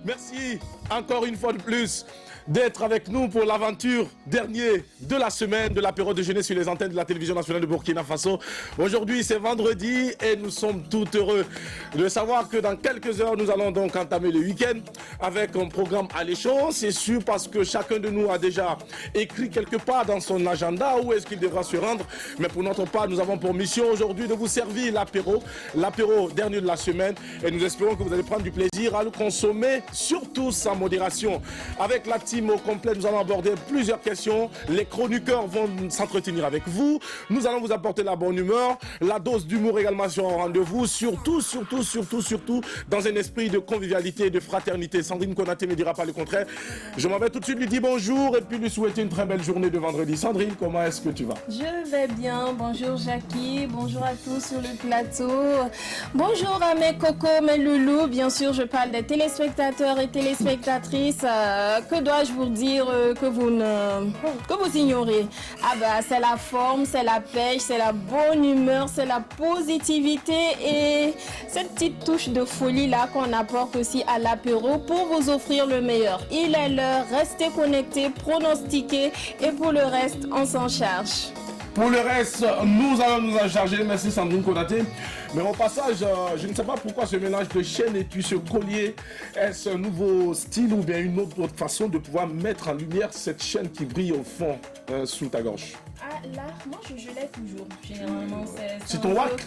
Merci encore une fois de plus d'être avec nous pour l'aventure dernière de la semaine de l'apéro déjeuner sur les antennes de la télévision nationale de Burkina Faso. Aujourd'hui, c'est vendredi et nous sommes tout heureux de savoir que dans quelques heures, nous allons donc entamer le week-end avec un programme alléchant. C'est sûr parce que chacun de nous a déjà écrit quelque part dans son agenda où est-ce qu'il devra se rendre. Mais pour notre part, nous avons pour mission aujourd'hui de vous servir l'apéro dernier de la semaine. Et nous espérons que vous allez prendre du plaisir à le consommer, surtout sans modération. Avec la team au complet, nous allons aborder plusieurs questions. Les chroniqueurs vont s'entretenir avec vous. Nous allons vous apporter la bonne humeur. La dose d'humour également sera au rendez-vous. Surtout, dans un esprit de convivialité et de fraternité. Sandrine Konaté ne dira pas le contraire. Je m'en vais tout de suite lui dire bonjour et puis lui souhaiter une très belle journée de vendredi. Sandrine, comment est-ce que tu vas? Je vais bien. Bonjour Jackie. Bonjour à tous sur le plateau. Bonjour à mes cocos, mes loulous. Bien sûr, je parle des téléspectateurs et téléspectatrices. Que dois-je vous dire que vous ignorez? Ah bah, c'est la forme, c'est la pêche, c'est la bonne humeur, c'est la positivité et cette petite touche de folie là qu'on apporte aussi à l'apéro pour vous offrir le meilleur. Il est l'heure, restez connectés, pronostiquez et pour le reste, on s'en charge. Pour le reste, nous allons nous en charger. Merci Sandrine Konaté. Mais au passage, je ne sais pas pourquoi ce mélange de chaîne et puis ce collier. Est-ce un nouveau style ou bien une autre façon de pouvoir mettre en lumière cette chaîne qui brille au fond sous ta gorge? Ah là, moi je l'ai toujours. Généralement, c'est ton wack?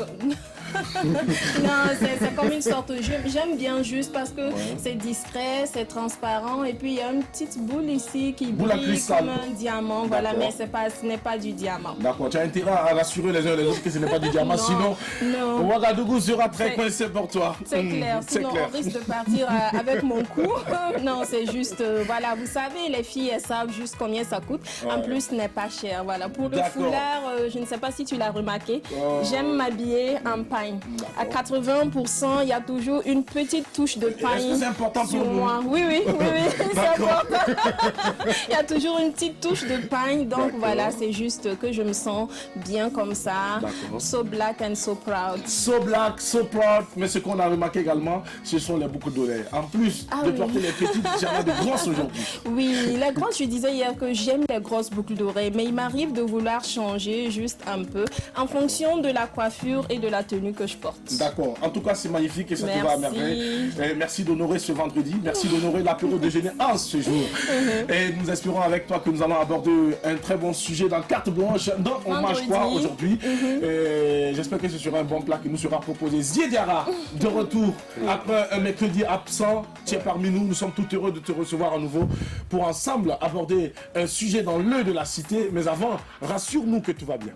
Non, c'est comme une sorte de jeu. J'aime bien juste parce que c'est discret, c'est transparent et puis il y a une petite boule ici qui brille comme un diamant. Voilà, mais ce n'est pas du diamant. D'accord, tu as intérêt à rassurer les uns et les autres que ce n'est pas du diamant. Sinon, Ouagadougou sera très coincé pour toi. C'est clair, sinon on risque de partir avec mon cou. Non, c'est juste, voilà, vous savez, les filles, elles savent juste combien ça coûte. En plus, ce n'est pas cher. Voilà, pour le foulard, je ne sais pas si tu l'as remarqué, j'aime m'habiller en pagne. À 80%, il y a toujours une petite touche de pagne. Est-ce que c'est important sur pour moi? Oui, c'est important. Il y a toujours une petite touche de pagne, donc voilà, c'est juste que je me sens bien comme ça. So black and so proud. So black, so proud. Mais ce qu'on a remarqué également, ce sont les boucles d'oreilles. En plus de porter les petites, j'en ai de grosses aujourd'hui. Oui, les grosses, je disais hier que j'aime les grosses boucles d'oreilles, mais il m'arrive de vouloir changer juste un peu en fonction de la coiffure et de la tenue que je porte. D'accord. En tout cas, c'est magnifique et ça te va à merveille. Merci d'honorer ce vendredi. Merci d'honorer l'apéro déjeuner en ce jour. Et nous espérons avec toi que nous allons aborder un très bon sujet dans carte blanche. Donc, on mange quoi aujourd'hui? J'espère que ce sera un bon plat qui nous sera proposé. Ziediara, de retour après un mercredi absent. Tu es parmi nous. Nous sommes tout heureux de te recevoir à nouveau pour ensemble aborder un sujet dans l'œil de la cité. Mais avant, rassure-nous que tout va bien.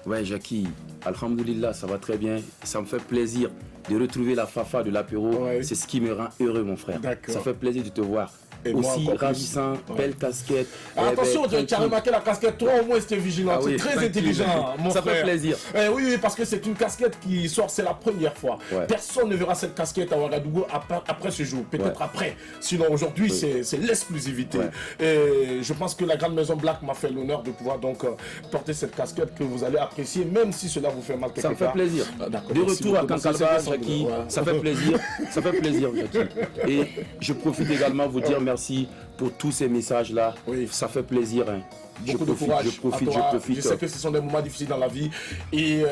Ouais, Jackie, alhamdoulilah, ça va très bien. Ça me fait plaisir de retrouver la Fafa de l'apéro. C'est ce qui me rend heureux, mon frère. Ça fait plaisir de te voir. Et aussi ravissant, belle casquette. Attention, tu as remarqué la casquette, toi au moins c'était vigilant, c'est très intelligent, mon frère. Ça fait plaisir. Oui, parce que c'est une casquette qui sort, c'est la première fois. Personne ne verra cette casquette à Ouagadougou après ce jour, peut-être après. Sinon aujourd'hui c'est l'exclusivité. Et je pense que la grande maison Black m'a fait l'honneur de pouvoir donc porter cette casquette que vous allez apprécier, même si cela vous fait mal quelque part. Ça me fait plaisir. De retour à Kankalba, Jackie, ça fait plaisir. Ça fait plaisir, Jackie. Et je profite également de vous dire merci pour tous ces messages-là. Ça fait plaisir. Beaucoup de courage. Je profite. Je sais que ce sont des moments difficiles dans la vie et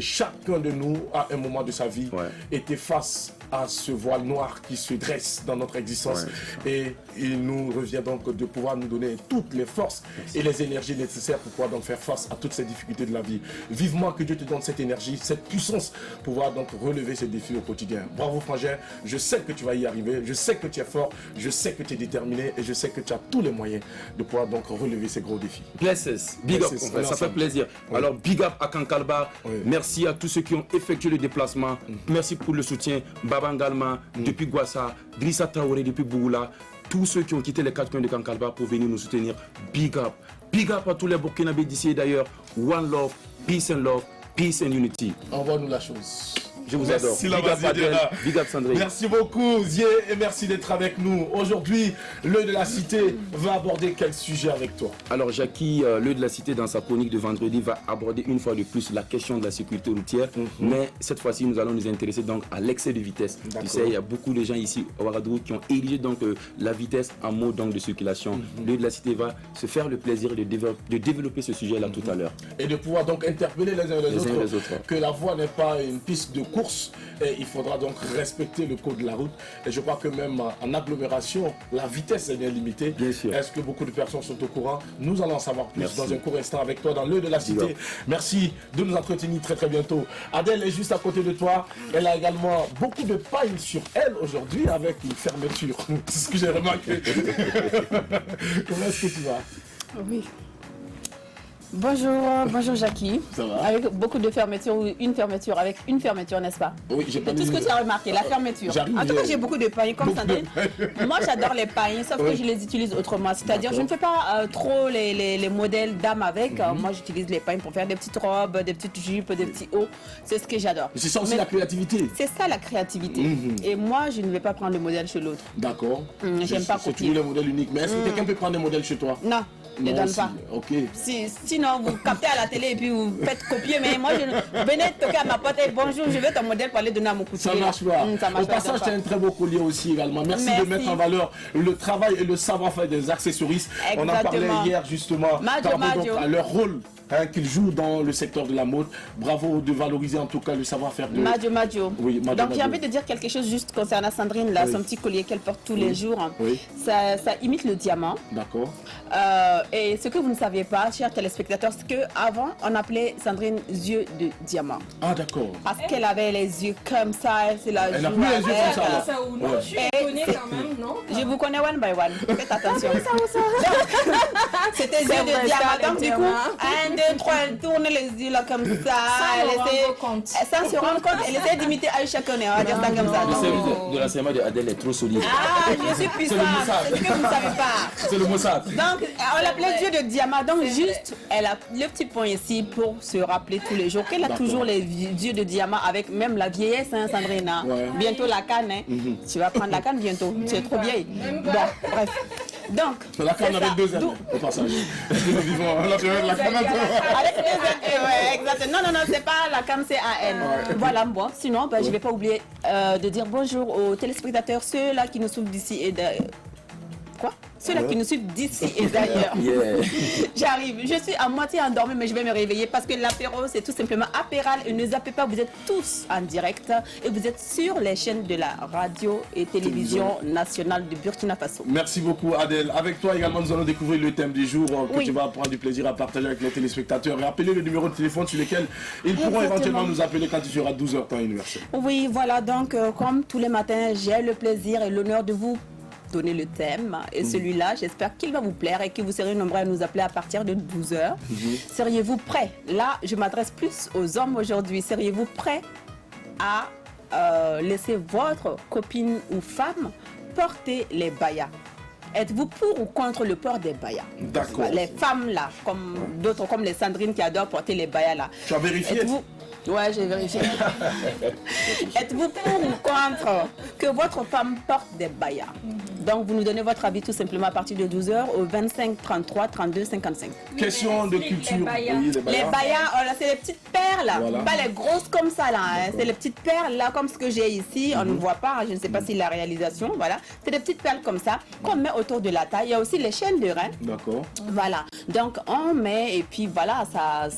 chacun de nous, à un moment de sa vie, était face à ce voile noir qui se dresse dans notre existence. Et il nous revient donc de pouvoir nous donner toutes les forces et les énergies nécessaires pour pouvoir donc faire face à toutes ces difficultés de la vie. Vivement que Dieu te donne cette énergie, cette puissance pour pouvoir donc relever ces défis au quotidien. Bravo frangin, je sais que tu vas y arriver, je sais que tu es fort, je sais que tu es déterminé et je sais que tu as tous les moyens de pouvoir donc relever ces gros défis. Blesses, big up, ça fait plaisir. Alors big up à Kankalba, merci à tous ceux qui ont effectué le déplacement, merci pour le soutien. Babangalma depuis Gwassa, Drissa Traoré depuis Bougoula, tous ceux qui ont quitté les 4 coins de Kankalba pour venir nous soutenir. Big up à tous les Burkinabés d'ici et d'ailleurs. One love, peace and unity. Envoie-nous la chose. Je vous adore. Big up Sandrine. Merci beaucoup Zié et merci d'être avec nous. Aujourd'hui, l'œil de la cité va aborder quel sujet avec toi? Alors Jackie, l'œil de la cité dans sa chronique de vendredi va aborder une fois de plus la question de la sécurité routière. Mais cette fois-ci, nous allons nous intéresser donc à l'excès de vitesse. Tu sais, il y a beaucoup de gens ici au Ouagadougou qui ont érigé donc la vitesse en mode donc, de circulation. L'œil de la cité va se faire le plaisir de développer ce sujet-là tout à l'heure. Et de pouvoir donc interpeller les uns et les autres, que la voie n'est pas une piste de course et il faudra donc respecter le code de la route. Et je crois que même en agglomération, la vitesse est bien limitée. Bien sûr. Est-ce que beaucoup de personnes sont au courant? Nous allons en savoir plus dans un court instant avec toi dans l'œil de la cité. Merci de nous entretenir très bientôt. Adèle est juste à côté de toi. Elle a également beaucoup de paille sur elle aujourd'hui avec une fermeture. C'est ce que j'ai remarqué. Comment est-ce que tu vas? Oui. Bonjour Jackie. Ça va? Avec beaucoup de fermetures ou une fermeture, avec une fermeture, n'est-ce pas? Oui, j'ai pas tout ce que tu as remarqué, la fermeture. En tout cas, j'ai beaucoup de pailles comme Sandrine. Moi, j'adore les pailles, sauf que je les utilise autrement. C'est-à-dire, je ne fais pas trop les modèles dames avec. Moi, j'utilise les pailles pour faire des petites robes, des petites jupes, des petits hauts. C'est ce que j'adore. C'est ça aussi la créativité. C'est ça la créativité. Et moi, je ne vais pas prendre le modèle chez l'autre. D'accord. J'aime pas C'est copier. toujours le modèle unique. Mais est-ce que quelqu'un peut prendre des modèles chez toi? Non. Ne donne pas. Ok. Sinon, vous captez à la télé et puis vous faites copier. Mais moi, venez toquer à ma porte et bonjour, je veux ton modèle pour aller donner à mon couturier. Ça marche pas. Au passage, tu as un très beau collier aussi également. Merci de mettre en valeur le travail et le savoir-faire des accessoristes. On en parlait hier justement par rapport à leur rôle qu'ils jouent dans le secteur de la mode. Bravo de valoriser en tout cas le savoir-faire de... Madio. Oui, donc j'ai envie de dire quelque chose juste concernant Sandrine, là, son petit collier qu'elle porte tous les jours. Ça imite le diamant. D'accord. Et ce que vous ne saviez pas, chers téléspectateurs, c'est qu'avant, on appelait Sandrine yeux de diamant. Ah d'accord. Parce qu'elle avait les yeux comme ça, elle n'a plus les yeux comme ça. Ça ou non, je connais quand même, non? Je vous connais one by one. Faites attention. C'était yeux de diamant. Donc du coup, 1, 2, 3, elle tourne les yeux là comme ça. Sans se rendre compte, elle essaie d'imiter Aïcha Kone. On va dire ça comme ça. Le service de l'enseignement d'Adèle est trop solide. Ah, je suis puissante. C'est ce que vous ne savez pas. C'est le Mossad. Donc, on l'appelait yeux de diamant. Donc, juste, elle a le petit point ici pour se rappeler tous les jours qu'elle a toujours les yeux de diamant avec même la vieillesse, hein, Sandrine. Bientôt la canne. Hein. Tu vas prendre la canne bientôt. Tu es trop vieille. Bon, bref. Donc, la canne avec 2 ailes, au passage. Nous vivons la période de la canne. Avec 2 ailes, ouais, exactement. Non, c'est pas la canne, c'est AN. Voilà, moi. Sinon, je ne vais pas oublier de dire bonjour aux téléspectateurs, ceux-là qui nous suivent d'ici et d'ailleurs. Quoi? Ceux-là qui nous suivent d'ici et d'ailleurs. J'arrive. Je suis à moitié endormie, mais je vais me réveiller parce que l'apéro, c'est tout simplement apéral. Et ne zappez pas, vous êtes tous en direct et vous êtes sur les chaînes de la radio et télévision nationale de Burkina Faso. Merci beaucoup, Adèle. Avec toi également, nous allons découvrir le thème du jour que tu vas prendre du plaisir à partager avec les téléspectateurs. Et appelez le numéro de téléphone sur lequel ils pourront éventuellement nous appeler quand il sera 12h temps universel. Oui, voilà. Donc, comme tous les matins, j'ai le plaisir et l'honneur de vous donner le thème et celui-là, j'espère qu'il va vous plaire et que vous serez nombreux à nous appeler à partir de 12h. Seriez-vous prêts? Là, je m'adresse plus aux hommes aujourd'hui. Seriez-vous prêts à laisser votre copine ou femme porter les bayas? Êtes-vous pour ou contre le port des bayas? D'accord. Les femmes là, comme d'autres, comme les Sandrines qui adorent porter les bayas là. Tu as vérifié? Ouais, j'ai vérifié. Êtes-vous pour ou contre que votre femme porte des bayas? Donc, vous nous donnez votre avis tout simplement à partir de 12h au 25 33 32 55. Question de culture. Les bayas, c'est les petites perles, pas les grosses comme ça là. Hein. C'est les petites perles là, comme ce que j'ai ici. On ne voit pas, je ne sais pas si la réalisation, voilà. C'est des petites perles comme ça qu'on met autour de la taille. Il y a aussi les chaînes de rein. D'accord. Voilà. Donc, on met et puis voilà, ça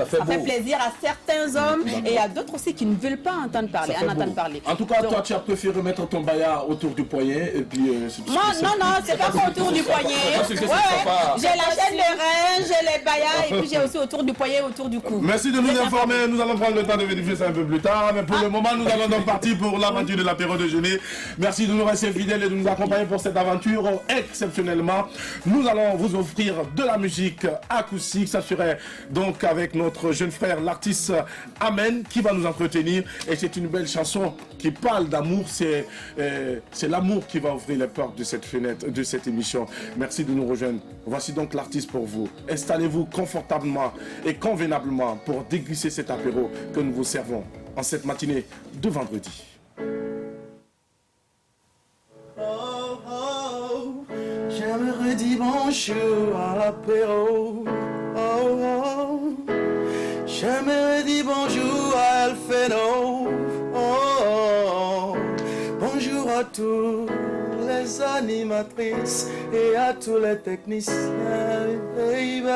fait plaisir à certains hommes et à d'autres aussi qui ne veulent pas entendre parler. En tout cas, toi, tu as préféré mettre ton baya autour du poignet et puis... non, c'est pas autour du poignet. J'ai la chaîne de rein, j'ai les bayas et puis j'ai aussi autour du poignet, autour du cou. Merci de nous informer. Nous allons prendre le temps de vérifier ça un peu plus tard. Mais pour le moment, nous allons donc partir pour l'aventure de l'apéro déjeuner. Merci de nous rester fidèles et de nous accompagner pour cette aventure exceptionnellement. Nous allons vous offrir de la musique acoustique. Ça serait donc avec notre jeune frère, l'artiste Amen, qui va nous entretenir. Et c'est une belle chanson qui parle d'amour. C'est l'amour qui va ouvrir les portes de cette fenêtre, de cette émission. Merci de nous rejoindre. Voici donc l'artiste pour vous. Installez-vous confortablement et convenablement pour déguster cet apéro que nous vous servons. en cette matinée de vendredi. J'aimerais dire bonjour à l'apéro. J'aimerais dire bonjour à Alfeno. Bonjour à tous les animatrices et à tous les techniciens, baby.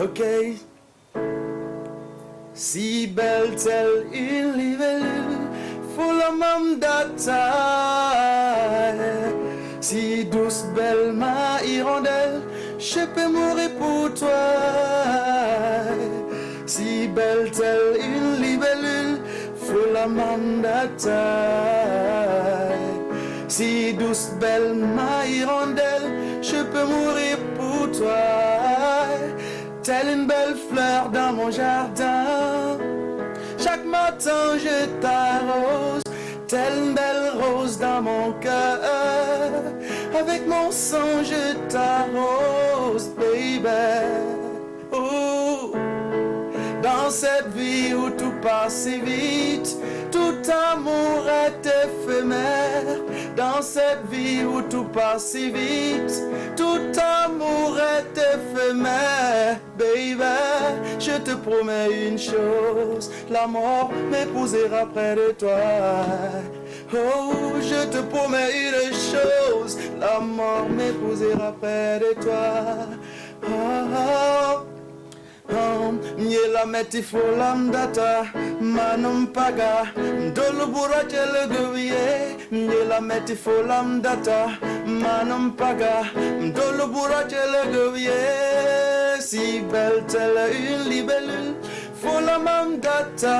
Ok. Si belle telle une libellule, faut la même taille. Si douce belle ma hirondelle, je peux mourir pour toi. Si belle telle une libellule, faut la même taille. Si douce belle ma hirondelle, je peux mourir pour toi. Telle une belle fleur dans mon jardin, chaque matin je t'arrose. Telle une belle rose dans mon cœur, avec mon sang je t'arrose, baby. Oh. Dans cette vie où tout passe si vite, tout amour est éphémère. Dans cette vie où tout passe si vite, tout amour est éphémère. Baby, je te promets une chose, la mort m'épousera près de toi. Oh, je te promets une chose, la mort m'épousera près de toi. Oh. Miela meti folam data manum paga dolu burache le guie. Miela meti folam data manum paga dolu burache le guie. Si belle telle une libellule folam data.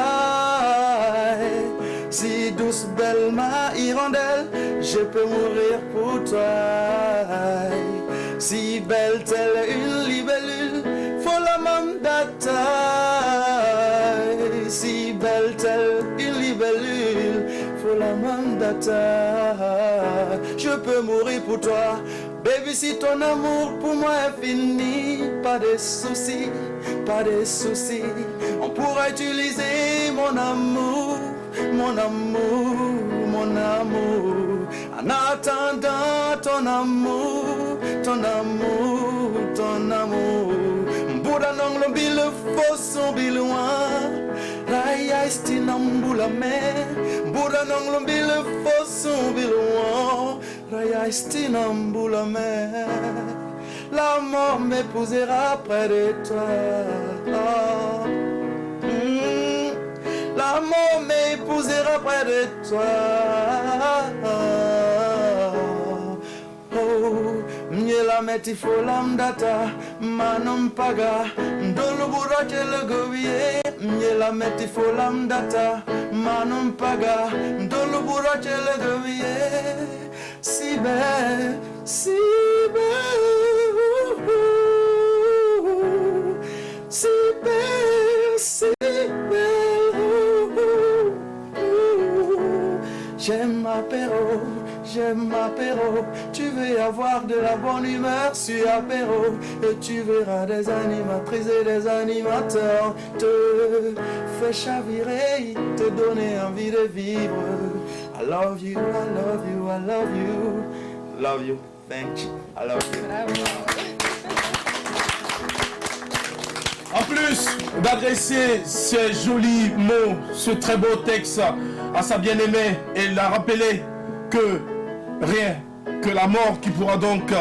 Si douce belle ma hirondelle, je peux mourir pour toi. Si belle telle une libellule, faut la même date. Si belle telle une libellule, faut la même date. Je peux mourir pour toi. Baby, si ton amour pour moi est fini, pas de soucis, pas de soucis. On pourra utiliser mon amour, mon amour, mon amour. En attendant ton amour, ton amour, ton amour. Mbouda nong bil foson bilouan, raya istinambula me. Mbouda nong bil foson bilouan, raya istinambula me. La mort m'épousera près de toi. Oh. La mort m'épousera près de toi. Oh, miela meti folam data manum paga ndolu burache le govier. Miela meti folam data manum paga ndolu burache le govier. Si belle, si belle, si belle, si belle. J'aime apéro, tu veux avoir de la bonne humeur sur apéro. Et tu verras des animatrices et des animateurs te faire chavirer, te donner envie de vivre. I love you, I love you, I love you. Love you, thank you, I love you. En plus d'adresser ces jolis mots, ce très beau texte à sa bien-aimée, elle a rappelé que rien que la mort qui pourra donc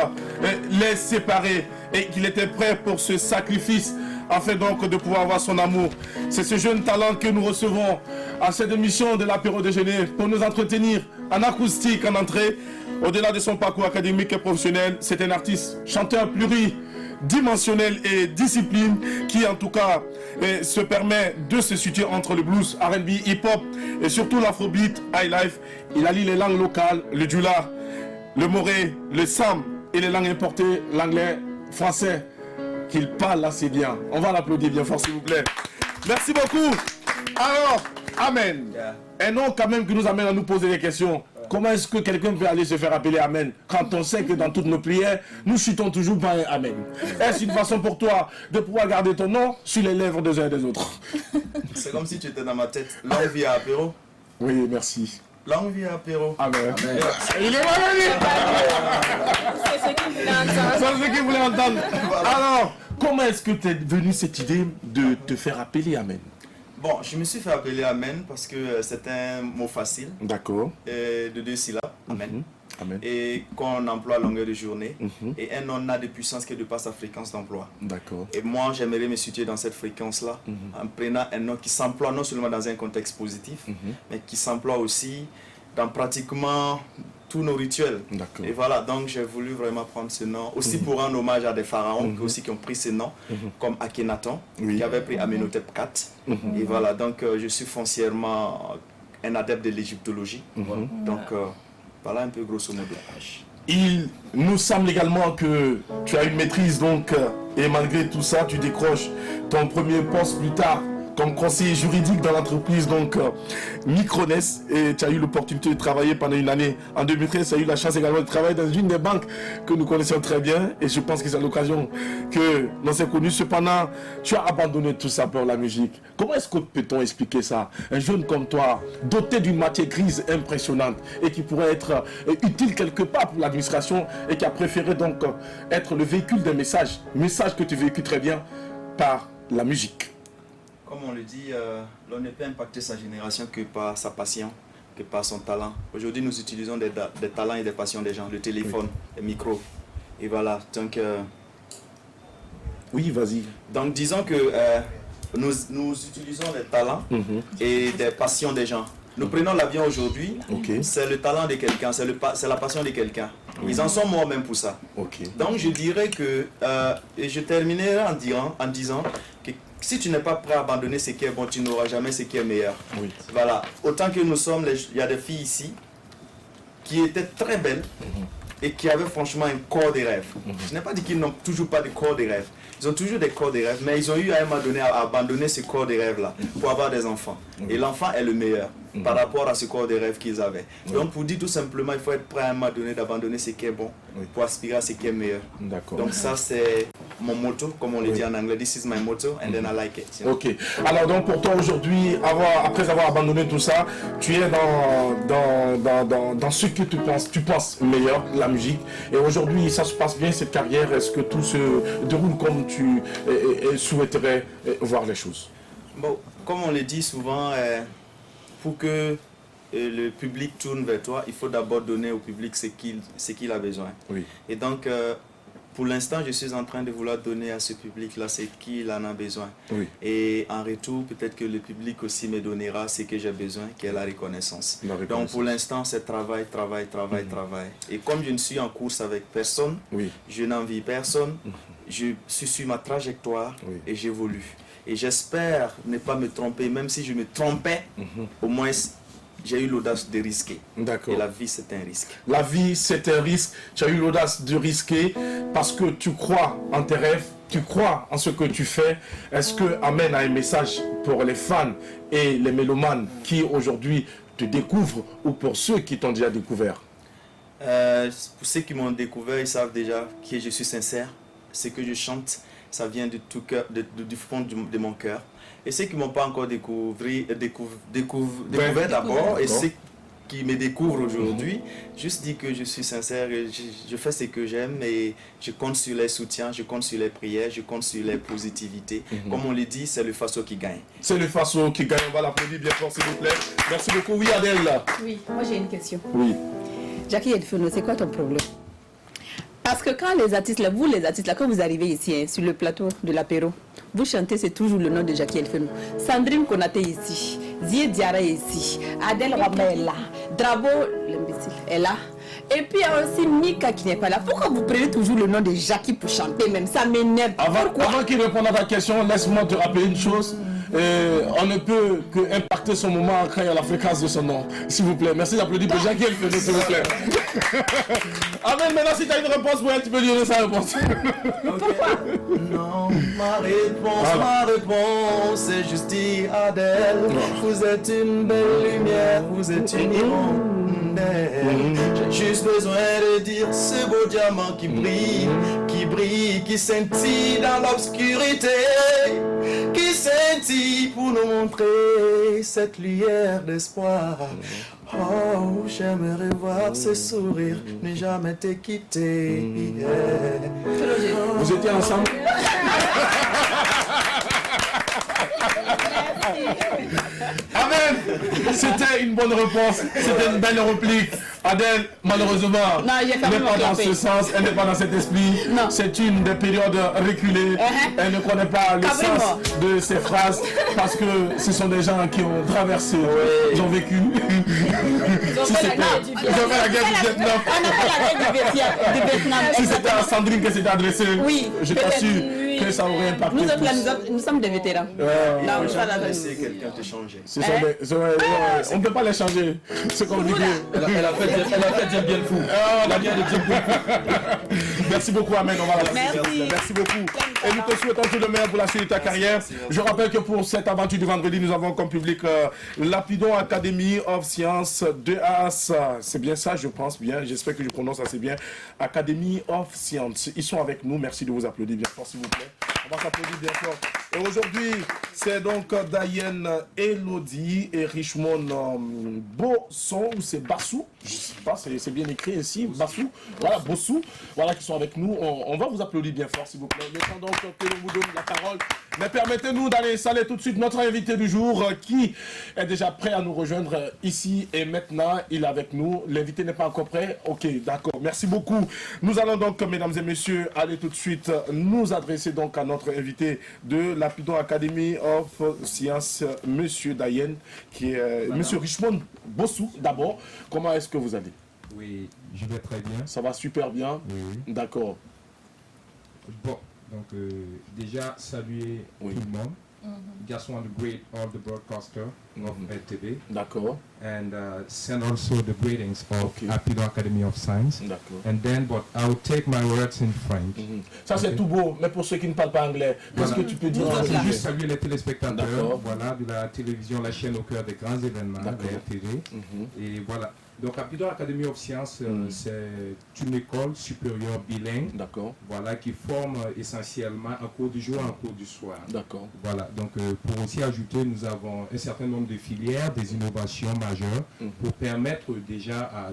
les séparer et qu'il était prêt pour ce sacrifice afin donc de pouvoir avoir son amour. C'est ce jeune talent que nous recevons à cette émission de l'apéro déjeuner pour nous entretenir en acoustique en entrée. Au-delà de son parcours académique et professionnel, c'est un artiste, chanteur pluridimensionnel et discipline qui en tout cas se permet de se situer entre le blues, R&B, hip-hop et surtout l'afrobeat, highlife. Il allie les langues locales, le djoula, le moré, le sam et les langues importées, l'anglais, français, qu'il parle assez bien. On va l'applaudir bien fort s'il vous plaît. Merci beaucoup. Alors, Amen. Un nom quand même qui nous amène à nous poser des questions. comment est-ce que quelqu'un peut aller se faire appeler Amen quand on sait que dans toutes nos prières, nous chutons toujours par un Amen? Est-ce une façon pour toi de pouvoir garder ton nom sur les lèvres des uns et des autres? C'est comme si tu étais dans ma tête. Longue vie à apéro. Oui, merci. Longue vie à apéro. Amen. Il est C'est ce qu'il voulait entendre. C'est ce qu'il voulait entendre. Alors, comment est-ce que tu es venu cette idée de te faire appeler Amen? Bon, je me suis fait appeler Amen parce que c'est un mot facile. D'accord. De 2 syllabes. Amen. Amen. Et qu'on emploie à longueur de journée. Et un nom n'a de puissance que de par sa fréquence d'emploi. D'accord. Et moi, j'aimerais me situer dans cette fréquence-là, en prenant un nom qui s'emploie non seulement dans un contexte positif, mais qui s'emploie aussi dans pratiquement tous nos rituels. D'accord. Et voilà, donc j'ai voulu vraiment prendre ce nom, aussi pour rendre hommage à des pharaons aussi qui ont pris ce nom, comme Akhenaton, Oui. qui avait pris Amenhotep IV. Et voilà, donc je suis foncièrement un adepte de l'égyptologie. Donc voilà un peu grosso modo. Il nous semble également que tu as une maîtrise, donc, et malgré tout ça, tu décroches ton premier poste plus tard comme conseiller juridique dans l'entreprise donc Micronès, et tu as eu l'opportunité de travailler pendant une année. En 2013, tu as eu la chance également de travailler dans une des banques que nous connaissons très bien, et je pense que c'est à l'occasion que l'on s'est connus. Cependant, tu as abandonné tout ça pour la musique. Comment est-ce que peut-on expliquer ça? Un jeune comme toi, doté d'une matière grise impressionnante et qui pourrait être utile quelque part pour l'administration, et qui a préféré donc être le véhicule d'un message que tu véhicules très bien par la musique. Comme on le dit, l'on ne peut impacter sa génération que par sa passion, que par son talent. Aujourd'hui, nous utilisons des talents et des passions des gens, le téléphone, le micro. Et voilà, donc... Oui, vas-y. Donc, disons que nous utilisons des talents et des passions des gens. Nous prenons l'avion aujourd'hui, c'est le talent de quelqu'un, c'est la passion de quelqu'un. Ils en sont morts même pour ça. Donc, je dirais que... et je terminerai en disant que si tu n'es pas prêt à abandonner ce qui est bon, tu n'auras jamais ce qui est meilleur. Voilà. Autant que nous sommes, il y a des filles ici qui étaient très belles et qui avaient franchement un corps de rêve. Je n'ai pas dit qu'ils n'ont toujours pas de corps de rêve. Ils ont toujours des corps de rêve, mais ils ont eu à un moment donné à abandonner ce corps de rêve-là pour avoir des enfants. Et l'enfant est le meilleur par rapport à ce corps de rêve qu'ils avaient. Donc pour dire tout simplement, il faut être prêt à un moment donné d'abandonner ce qui est bon pour aspirer à ce qui est meilleur. Donc ça c'est mon motto, comme on le dit en anglais, this is my motto and then I like it. Ok. Alors donc pour toi aujourd'hui, après avoir abandonné tout ça, tu es dans ce que tu penses meilleur, la musique. Et aujourd'hui, ça se passe bien cette carrière. Est-ce que tout se déroule comme tu souhaiterais voir les choses? Bon, comme on le dit souvent, pour que le public tourne vers toi, il faut d'abord donner au public ce qu'il a besoin. Et donc, pour l'instant, je suis en train de vouloir donner à ce public-là ce qu'il en a besoin. Et en retour, peut-être que le public aussi me donnera ce que j'ai besoin, qui est la reconnaissance. Donc, pour l'instant, c'est travail. Et comme je ne suis en course avec personne, je n'envie personne, je suis sur ma trajectoire et j'évolue. Et j'espère ne pas me tromper, même si je me trompais, au moins j'ai eu l'audace de risquer. Et la vie, c'est un risque. La vie, c'est un risque. Tu as eu l'audace de risquer parce que tu crois en tes rêves, tu crois en ce que tu fais. Est-ce que Amen a un message pour les fans et les mélomanes qui aujourd'hui te découvrent, ou pour ceux qui t'ont déjà découvert? Pour ceux qui m'ont découvert, ils savent déjà que je suis sincère. Ce que je chante, ça vient du du fond de mon cœur. Et ceux qui ne m'ont pas encore découvert d'abord, et ceux qui me découvrent aujourd'hui, juste dis que je suis sincère, je fais ce que j'aime et je compte sur les soutiens, je compte sur les prières, je compte sur les positivités. Comme on le dit, c'est le Faso qui gagne. C'est le Faso qui gagne, on va l'applaudir bien fort s'il vous plaît. Merci beaucoup. Oui, Adèle. Oui, moi j'ai une question. Oui. Jackie Elfeno, c'est quoi ton problème? Parce que quand les artistes, là, vous les artistes, là, quand vous arrivez ici, sur le plateau de l'apéro, vous chantez, c'est toujours le nom de Jackie Elfeno. Sandrine Konaté ici, Zie Diarra ici, Adèle Ramba est là, Drabo, l'imbécile, est là. Et puis il y a aussi Mika qui n'est pas là. Pourquoi vous prenez toujours le nom de Jackie pour chanter même? Ça m'énerve. Avant qu'il réponde à ta question, laisse-moi te rappeler une chose. on ne peut que impacter son moment quand il y a la fréquence de son nom. S'il vous plaît, merci d'applaudir pour Jackie Elfeno, s'il vous plaît. Amen, maintenant si tu as une réponse pour elle, tu peux lui donner sa réponse. Non, ma réponse est juste dire Adèle. Vous êtes une belle lumière, vous êtes une hirondelle. J'ai juste besoin de dire ce beau diamant qui brille, qui scintille dans l'obscurité, qui scintille pour nous montrer cette lumière d'espoir. Oh, j'aimerais voir ce sourire, ne jamais te quitter. Vous étiez ensemble? Amen. C'était une bonne réponse, c'était une belle réplique. Adèle, malheureusement, n'est pas dans ce sens, elle n'est pas dans cet esprit. C'est une des périodes reculées. Elle ne connaît pas le sens de ces phrases parce que ce sont des gens qui ont traversé, ils ont vécu. Ils ont fait la guerre du Vietnam. On a fait la guerre du Vietnam. Si c'était à Sandrine que c'était adressé, je t'assure que ça aurait impacté. Nous autres, là, nous sommes des vétérans. Non, je laisser quelqu'un te changer. On ne peut pas les changer. C'est compliqué. Elle a fait Dieu bien le fou. La guerre de Dieu bien le fou. Merci beaucoup, Amen. On va la Merci beaucoup. Et nous te souhaitons tout le meilleur pour la suite de ta carrière. Je rappelle que pour cette aventure du vendredi, nous avons comme public Lapidon Academy of Science de As. C'est bien ça, je pense bien. J'espère que je prononce assez bien. Academy of Science. Ils sont avec nous. Merci de vous applaudir bien fort, s'il vous plaît. On va s'applaudir bien fort. Et aujourd'hui, c'est donc Diane Elodie et Richmond Bosson, ou c'est Bassou, je ne sais pas, c'est bien écrit ici, Bassou, voilà, Bossou, voilà, qui sont avec nous. On va vous applaudir bien fort, s'il vous plaît. Maintenant donc que l'on vous donne la parole, mais permettez-nous d'aller installer tout de suite notre invité du jour, qui est déjà prêt à nous rejoindre ici et maintenant. Il est avec nous. L'invité n'est pas encore prêt? Ok, d'accord, merci beaucoup. Nous allons donc, mesdames et messieurs, aller tout de suite nous adresser donc à notre invité de Lapidon Academy of Science, Monsieur Dayen, qui est Monsieur Richmond Bossou. D'abord, comment est-ce que vous allez? Oui, je vais très bien. Ça va super bien. Oui. D'accord. Bon, donc déjà saluer tout le monde. Just want to greet all the broadcasters of RTV. D'accord. And send also the greetings of Lapidon Academy of Science. D'accord. And then, but I'll take my words in French. Ça c'est tout beau, mais pour ceux qui ne parlent pas anglais, qu'est-ce que tu peux dire? Je veux juste saluer les téléspectateurs, voilà, de la télévision, la chaîne au cœur des grands événements, de RTV. Et voilà. Donc, Lapidon Academy of Science, c'est une école supérieure bilingue, voilà, qui forme essentiellement un cours du jour et un cours du soir. D'accord. Voilà. Donc, pour aussi ajouter, nous avons un certain nombre de filières, des innovations majeures, pour permettre déjà à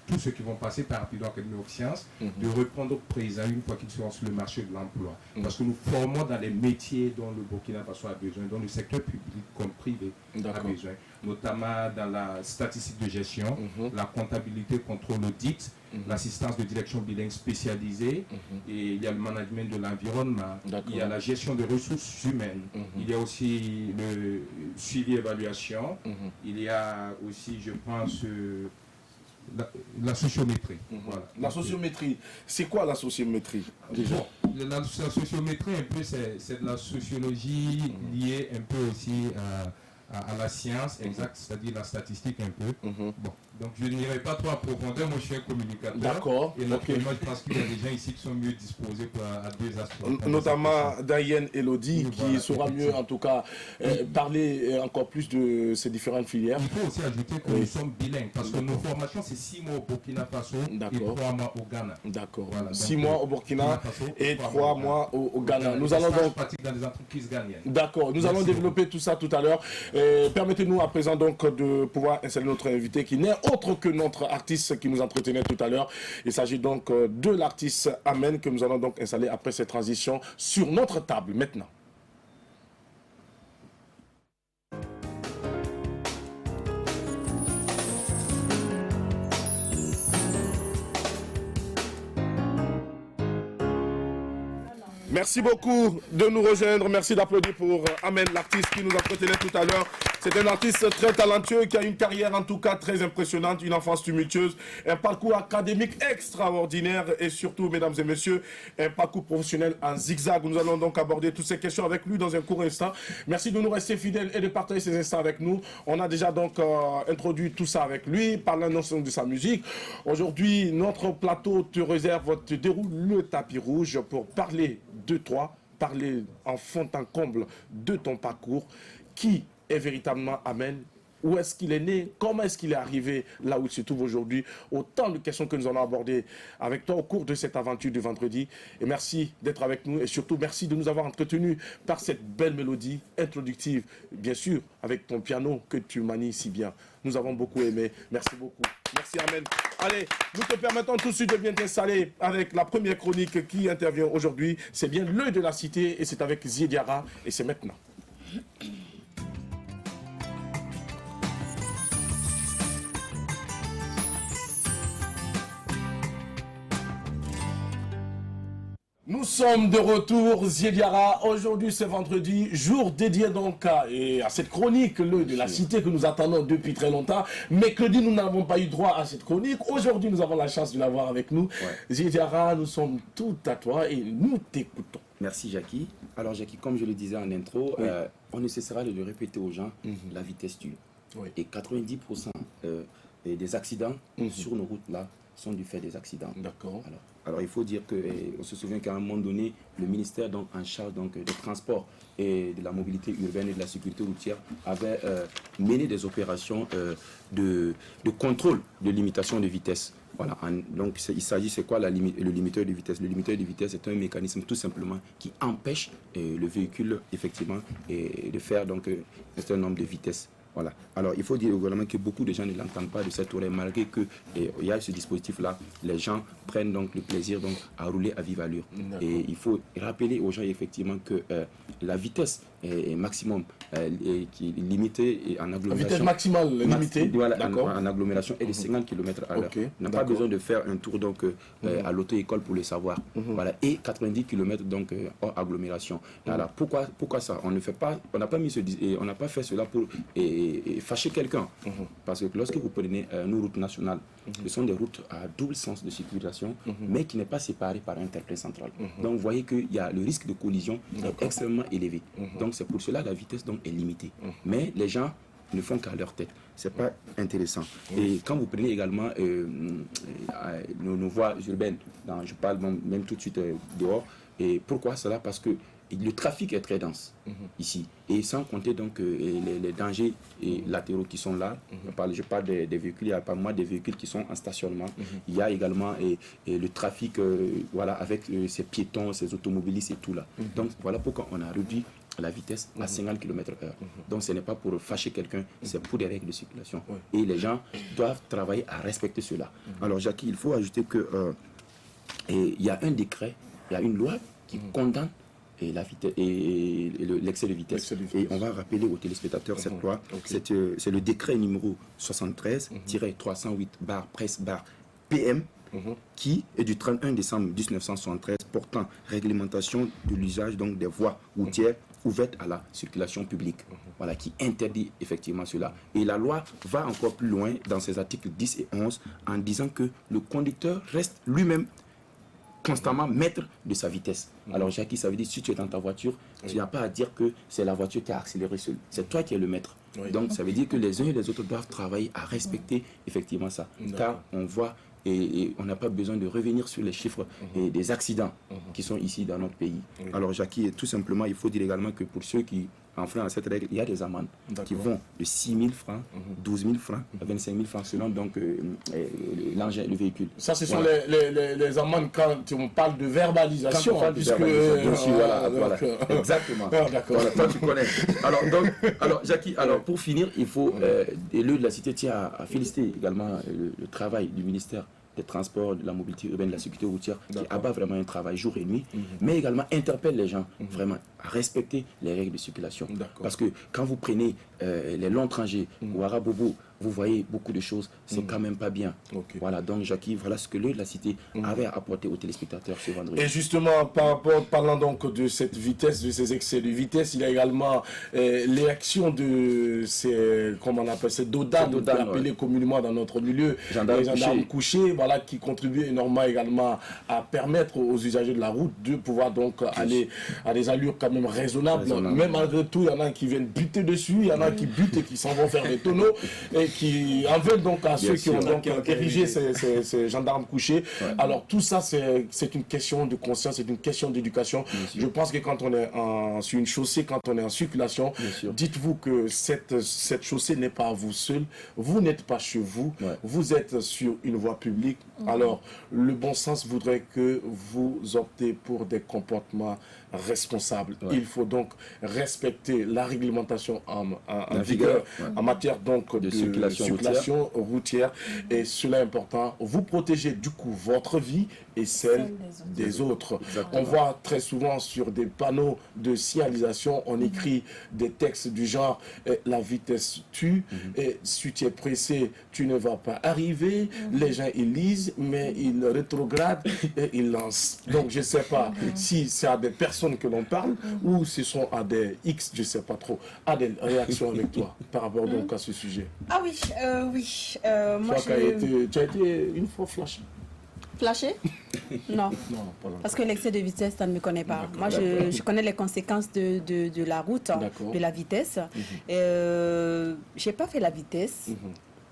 tous ceux qui vont passer par Lapidon Academy of Science, de reprendre présent une fois qu'ils seront sur le marché de l'emploi. Parce que nous formons dans les métiers dont le Burkina Faso a besoin, dont le secteur public comme privé a besoin, notamment dans la statistique de gestion, la comptabilité, contrôle, audit, l'assistance de direction bilingue spécialisée, et il y a le management de l'environnement, il y a la gestion des ressources humaines, il y a aussi le suivi évaluation, il y a aussi, je pense, la sociométrie. Voilà. La sociométrie, c'est quoi la sociométrie déjà? La sociométrie, un peu, c'est de la sociologie liée un peu aussi à la science exacte, c'est-à-dire la statistique un peu. Bon, donc je n'irai pas trop en profondeur, moi je suis un communicateur. D'accord. Et naturellement, je pense qu'il y a des gens ici qui sont mieux disposés à deux aspects. Notamment Diane Elodie, qui saura mieux en tout cas parler encore plus de ces différentes filières. Il faut aussi ajouter que nous sommes bilingues, parce que nos formations c'est 6 mois au Burkina Faso et 3 mois au Ghana. D'accord. Voilà, 6 mois au Burkina et 3 mois au Ghana. Nous allons donc pratiquer dans des entreprises ghanéennes. D'accord. Nous allons développer tout ça tout à l'heure. Permettez-nous à présent donc de pouvoir installer notre invité qui n'est autre que notre artiste qui nous entretenait tout à l'heure. Il s'agit donc de l'artiste Amen que nous allons donc installer après cette transition sur notre table maintenant. Merci beaucoup de nous rejoindre. Merci d'applaudir pour Amen, l'artiste qui nous entretenait tout à l'heure. C'est un artiste très talentueux qui a une carrière en tout cas très impressionnante, une enfance tumultueuse, un parcours académique extraordinaire et surtout, mesdames et messieurs, un parcours professionnel en zigzag. Nous allons donc aborder toutes ces questions avec lui dans un court instant. Merci de nous rester fidèles et de partager ces instants avec nous. On a déjà donc introduit tout ça avec lui, parlant ensemble de sa musique. Aujourd'hui, notre plateau te déroule le tapis rouge pour parler de toi, parler en fond en comble de ton parcours. Qui est véritablement Amen? Où est-ce qu'il est né? Comment est-ce qu'il est arrivé là où il se trouve aujourd'hui? Autant de questions que nous allons aborder avec toi au cours de cette aventure du vendredi. Et merci d'être avec nous et surtout merci de nous avoir entretenus par cette belle mélodie introductive, bien sûr, avec ton piano que tu manies si bien. Nous avons beaucoup aimé. Merci beaucoup. Merci Amen. Allez, nous te permettons tout de suite de bien t'installer avec la première chronique qui intervient aujourd'hui. C'est bien l'œil de la cité et c'est avec Zié Diarra et c'est maintenant. Nous sommes de retour, Zié Diarra. Aujourd'hui, c'est vendredi, jour dédié donc à cette chronique, l'œil de la cité que nous attendons depuis très longtemps. Mercredi, nous n'avons pas eu droit à cette chronique. Aujourd'hui, nous avons la chance de l'avoir avec nous. Zié Diarra, nous sommes tout à toi et nous t'écoutons. Merci Jackie. Alors Jackie, comme je le disais en intro, on ne cessera de le répéter aux gens, la vitesse tue. Et 90% des accidents sur nos routes là sont du fait des accidents. D'accord. Alors il faut dire que, on se souvient qu'à un moment donné, le ministère donc, en charge donc, des transports et de la mobilité urbaine et de la sécurité routière avait mené des opérations de contrôle de limitation de vitesse. Voilà. Donc il s'agit, c'est quoi le limiteur de vitesse? Le limiteur de vitesse est un mécanisme tout simplement qui empêche le véhicule effectivement de faire donc, un certain nombre de vitesses. Voilà. Alors, il faut dire au gouvernement que beaucoup de gens ne l'entendent pas de cette oreille, malgré qu'il y a ce dispositif-là. Les gens prennent donc le plaisir donc, à rouler à vive allure. Et il faut rappeler aux gens effectivement que la vitesse est maximum, qui est limitée en agglomération. La vitesse maximale limitée en agglomération est de 50 km à l'heure. On n'a pas besoin de faire un tour donc, à l'auto-école pour le savoir. Voilà. Et 90 km donc, hors agglomération. Alors, pourquoi ça? On n'a pas fait cela pour fâcher quelqu'un. Parce que lorsque vous prenez nos routes nationales, ce sont des routes à double sens de circulation, mais qui n'est pas séparée par un terre-plein central. Donc vous voyez qu'il y a le risque de collision est extrêmement élevé. Donc c'est pour cela que la vitesse donc, est limitée. Mais les gens ne font qu'à leur tête. C'est pas intéressant. Et quand vous prenez également nos voies urbaines, je parle même tout de suite dehors, et pourquoi cela? Parce que le trafic est très dense ici. Et sans compter donc les dangers latéraux qui sont là. Je parle des véhicules, il y a pas mal de véhicules qui sont en stationnement. Il y a également le trafic voilà, avec ces piétons, ces automobilistes et tout là. Donc voilà pourquoi on a réduit la vitesse à 50 km/h. Donc ce n'est pas pour fâcher quelqu'un, c'est pour des règles de circulation. Et les gens doivent travailler à respecter cela. Alors Jackie, il faut ajouter que il y a un décret, il y a une loi qui condamne l'excès de vitesse. Et on va rappeler aux téléspectateurs cette loi. C'est le décret numéro 73-308/presse/PM qui est du 31 décembre 1973 portant réglementation de l'usage donc des voies routières ouvertes à la circulation publique. Voilà, qui interdit effectivement cela. Et la loi va encore plus loin dans ses articles 10 et 11 en disant que le conducteur reste lui-même constamment maître de sa vitesse. Alors Jackie, ça veut dire si tu es dans ta voiture, tu n'as pas à dire que c'est la voiture qui a accéléré seule. C'est toi qui es le maître. Donc ça veut dire que les uns et les autres doivent travailler à respecter effectivement ça. Car on voit et on n'a pas besoin de revenir sur les chiffres des accidents qui sont ici dans notre pays. Alors Jackie, tout simplement, il faut dire également que pour ceux qui enfreignent à cette règle, il y a des amendes qui vont de 6 000 francs, 12 000 francs à 25 000 francs selon donc l'engin, le véhicule. Ça, ce sont les amendes quand on parle de verbalisation. Voilà. Exactement. Voilà, toi tu connais. Alors Jackie, pour finir, il faut, l'œil de la cité tient à féliciter également le travail du ministère des Transports, de la mobilité urbaine, de la sécurité routière, qui abat vraiment un travail jour et nuit, mais également interpelle les gens vraiment à respecter les règles de circulation. Parce que quand vous prenez les longs trajets, Ouarabobo, vous voyez beaucoup de choses, c'est quand même pas bien. Voilà, donc Jackie, voilà ce que la cité avait à apporter aux téléspectateurs ce vendredi. Et justement, parlant donc de cette vitesse, de ces excès de vitesse, il y a également les actions de ces, comment on appelle, ces dodanes, appelés communément dans notre milieu, les gendarmes couchés, voilà, qui contribuent énormément également à permettre aux usagers de la route de pouvoir donc aller à des allures quand même raisonnables. Même malgré tout, il y en a qui viennent buter dessus, il y en a qui butent et qui s'en vont faire des tonneaux et qui en veulent donc à ceux qui ont donc érigé ces gendarmes couchés. Alors tout ça, c'est une question de conscience, c'est une question d'éducation. Je pense que quand on est sur une chaussée, quand on est en circulation, dites-vous que cette chaussée n'est pas à vous seul, vous n'êtes pas chez vous, vous êtes sur une voie publique. Alors le bon sens voudrait que vous optez pour des comportements responsables. Il faut donc respecter la réglementation en vigueur en matière donc de circulation routière. Et cela est important. Vous protégez du coup votre vie et celle des autres. On voit très souvent sur des panneaux de signalisation, on écrit des textes du genre la vitesse tue, et si tu es pressé, tu ne vas pas arriver. Les gens ils lisent, mais ils rétrogradent et ils lancent. Donc je ne sais pas si c'est à des personnes que l'on parle ou ce sont à des X, je ne sais pas trop, à des réactions avec toi par rapport donc à ce sujet. Ah oui, oui. Moi, tu as été une fois flashé. Flashé? Non. Parce que l'excès de vitesse, ça ne me connaît pas. Moi, je connais les conséquences de la route, de la vitesse. Je n'ai pas fait la vitesse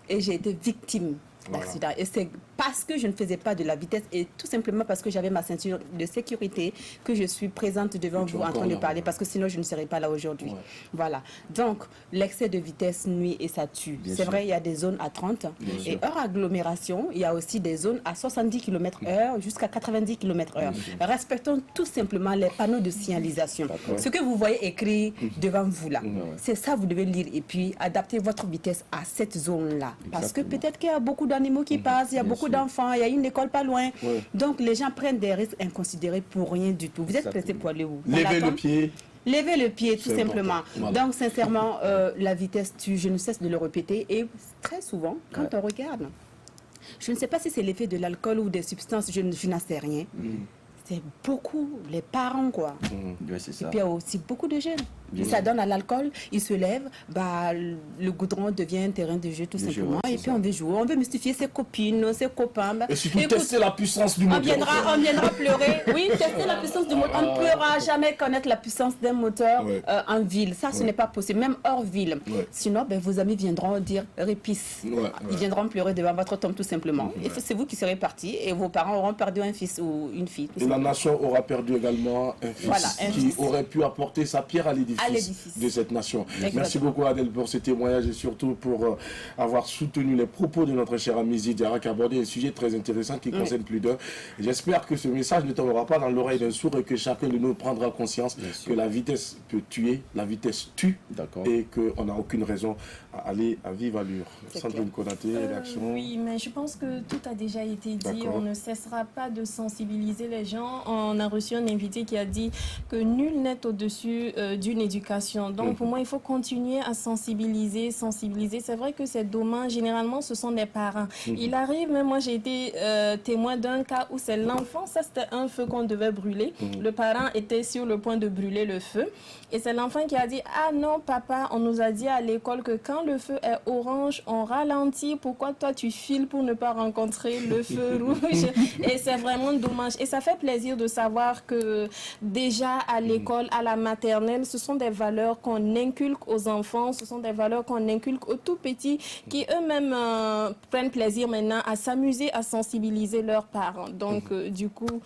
et j'ai été victime d'accident. Et c'est parce que je ne faisais pas de la vitesse et tout simplement parce que j'avais ma ceinture de sécurité que je suis présente devant vous en train de parler, parce que sinon je ne serais pas là aujourd'hui. Voilà. Donc, l'excès de vitesse nuit et ça tue. C'est vrai, il y a des zones à 30 et hors agglomération, il y a aussi des zones à 70 km/h jusqu'à 90 km/h. Respectons tout simplement les panneaux de signalisation. Ce que vous voyez écrit devant vous là, c'est ça vous devez lire et puis adapter votre vitesse à cette zone-là. Parce que peut-être qu'il y a beaucoup d'animaux qui passent, il y a beaucoup d'enfants, il y a une école pas loin. Donc les gens prennent des risques inconsidérés pour rien du tout. Vous êtes pressé pour aller où? Levez le pied. Levez le pied, tout simplement. Donc sincèrement, la vitesse tue, je ne cesse de le répéter. Et très souvent, quand on regarde, je ne sais pas si c'est l'effet de l'alcool ou des substances, je n'en sais rien. C'est beaucoup les parents, quoi. C'est ça. Et puis il y a aussi beaucoup de jeunes. Ça donne à l'alcool, ils se lèvent, le goudron devient un terrain de jeu tout simplement. Et puis on veut jouer, on veut mystifier ses copines, ses copains. Et surtout tester la puissance du moteur. On viendra pleurer. Oui, tester la puissance du moteur. On ne pourra jamais connaître la puissance d'un moteur en ville. Ça, ce n'est pas possible, même hors ville. Sinon, vos amis viendront dire répice. Ils viendront pleurer devant votre tombe tout simplement. Et c'est vous qui serez partis et vos parents auront perdu un fils ou une fille. Et la nation aura perdu également un fils qui aurait pu apporter sa pierre à l'édifice de cette nation. Exactement. Merci beaucoup Adèle pour ce témoignage et surtout pour avoir soutenu les propos de notre cher ami Zidiara qui a abordé un sujet très intéressant qui concerne plus d'un. J'espère que ce message ne tombera pas dans l'oreille d'un sourd et que chacun de nous prendra conscience que la vitesse peut tuer, la vitesse tue et qu'on n'a aucune raison à aller à vive allure. Sandrine Konaté, réaction. Oui, mais je pense que tout a déjà été dit. On ne cessera pas de sensibiliser les gens. On a reçu un invité qui a dit que nul n'est au-dessus d'une éducation. Donc pour moi, il faut continuer à sensibiliser. C'est vrai que c'est dommage. Généralement, ce sont des parents. Il arrive, même moi j'ai été témoin d'un cas où c'est l'enfant. Ça, c'était un feu qu'on devait brûler. Le parent était sur le point de brûler le feu. Et c'est l'enfant qui a dit « Ah non, papa, on nous a dit à l'école que quand le feu est orange, on ralentit. Pourquoi toi, tu files pour ne pas rencontrer le feu rouge ?» Et c'est vraiment dommage. Et ça fait plaisir de savoir que déjà à l'école, à la maternelle, ce sont des valeurs qu'on inculque aux enfants, ce sont des valeurs qu'on inculque aux tout petits qui eux-mêmes prennent plaisir maintenant à s'amuser, à sensibiliser leurs parents. Donc du coup,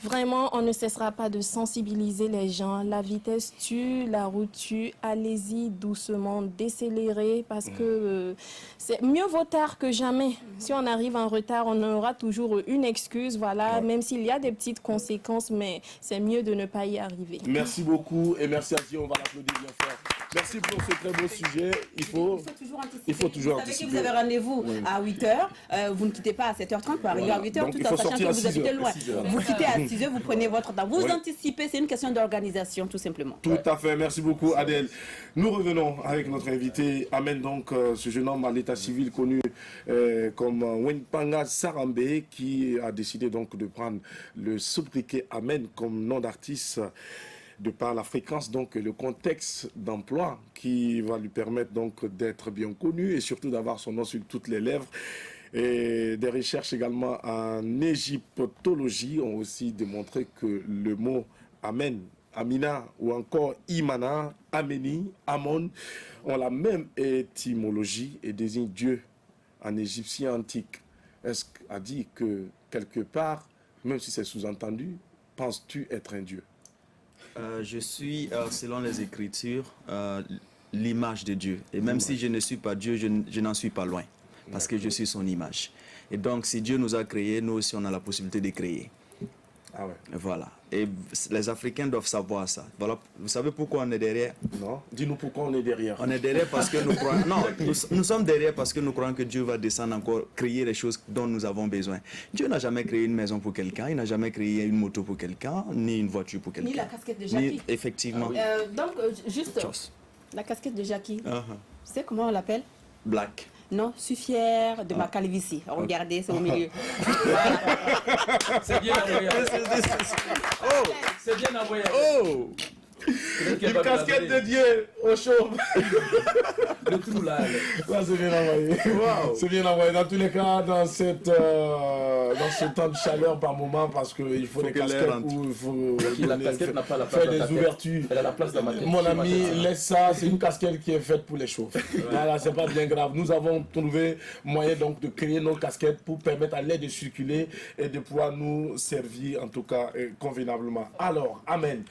vraiment, on ne cessera pas de sensibiliser les gens. La vitesse tue, la route tue. Allez-y doucement, décélérez parce que c'est mieux vaut tard que jamais. Si on arrive en retard, on aura toujours une excuse, voilà, même s'il y a des petites conséquences, mais c'est mieux de ne pas y arriver. Merci beaucoup et merci à Dieu, on va l'applaudir bien fort. Merci pour ce très beau sujet. Il faut toujours anticiper. Vous savez que vous avez rendez-vous à 8h, vous ne quittez pas à 7h30 pour arriver à 8h, tout en sachant que vous habitez loin. Vous quittez à 6h, vous prenez votre temps. Vous anticipez, c'est une question d'organisation tout simplement. Tout à fait, merci beaucoup Adèle. Nous revenons avec notre invité, Amen, donc ce jeune homme à l'état civil connu comme Wenpanga Sarambe, qui a décidé donc de prendre le sobriquet Amen comme nom d'artiste de par la fréquence, donc le contexte d'emploi qui va lui permettre donc d'être bien connu et surtout d'avoir son nom sur toutes les lèvres. Et des recherches également en égyptologie ont aussi démontré que le mot Amen, Amina ou encore Imana, Ameni, Amon ont la même étymologie et désignent Dieu en égyptien antique. Est-ce qu'a dit que quelque part, même si c'est sous-entendu, penses-tu être un Dieu? Je suis, selon les Écritures, l'image de Dieu. Et même si je ne suis pas Dieu, je n'en suis pas loin. Parce que je suis son image. Et donc, si Dieu nous a créés, nous aussi, on a la possibilité de créer. Ah ouais. Voilà. Et les Africains doivent savoir ça. Voilà. Vous savez pourquoi on est derrière? Non. Dis-nous pourquoi on est derrière. On est derrière parce que nous croyons... Non, nous sommes derrière parce que nous croyons que Dieu va descendre encore, créer les choses dont nous avons besoin. Dieu n'a jamais créé une maison pour quelqu'un, il n'a jamais créé une moto pour quelqu'un, ni une voiture pour quelqu'un. Ni la casquette de Jackie. Effectivement. Donc, juste, la casquette de Jackie, c'est comment on l'appelle? Black. Non, je suis fière de ma calvitie. Regardez, c'est au milieu. C'est bien envoyé. Oh, C'est bien envoyé. oh. Une casquette de Dieu au chaud. Le trou là. Là, c'est bien envoyé. Wow. C'est bien envoyé. Dans tous les cas, dans ce temps de chaleur par moment, parce qu'il faut des casquettes où il faut La casquette n'a pas la place faire dans ta des tête. ouvertures. Elle a la place dans ma tête. Mon ami, laisse ça, c'est une casquette qui est faite pour les chauds. Voilà, c'est pas bien grave. Nous avons trouvé moyen donc de créer nos casquettes pour permettre à l'air de circuler et de pouvoir nous servir en tout cas convenablement. Alors, Amen.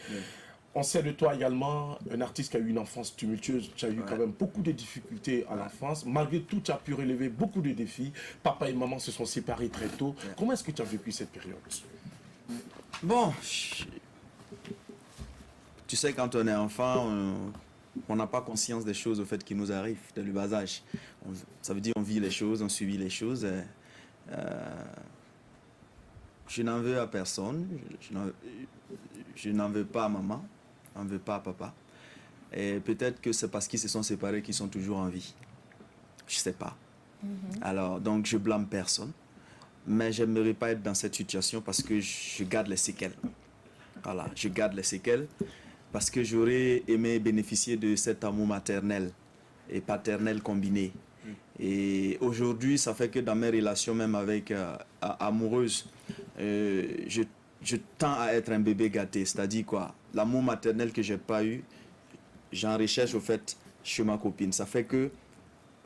On sait de toi également, un artiste qui a eu une enfance tumultueuse. Tu as eu quand même beaucoup de difficultés à l'enfance. Malgré tout, tu as pu relever beaucoup de défis. Papa et maman se sont séparés très tôt. Comment est-ce que tu as vécu cette période? Bon, tu sais, quand on est enfant, on n'a pas conscience des choses au fait qui nous arrivent dès le bas âge. Ça veut dire on vit les choses, on subit les choses. Je n'en veux à personne. Je n'en veux pas à maman. Je n'en veux pas à papa. Et peut-être que c'est parce qu'ils se sont séparés qu'ils sont toujours en vie. Je ne sais pas. Alors, donc, je blâme personne. Mais je n'aimerais pas être dans cette situation parce que je garde les séquelles. Voilà, je garde les séquelles parce que j'aurais aimé bénéficier de cet amour maternel et paternel combiné. Et aujourd'hui, ça fait que dans mes relations, même avec amoureuses, je tends à être un bébé gâté. C'est-à-dire quoi? L'amour maternel que j'ai pas eu, j'en recherche au fait chez ma copine. Ça fait que,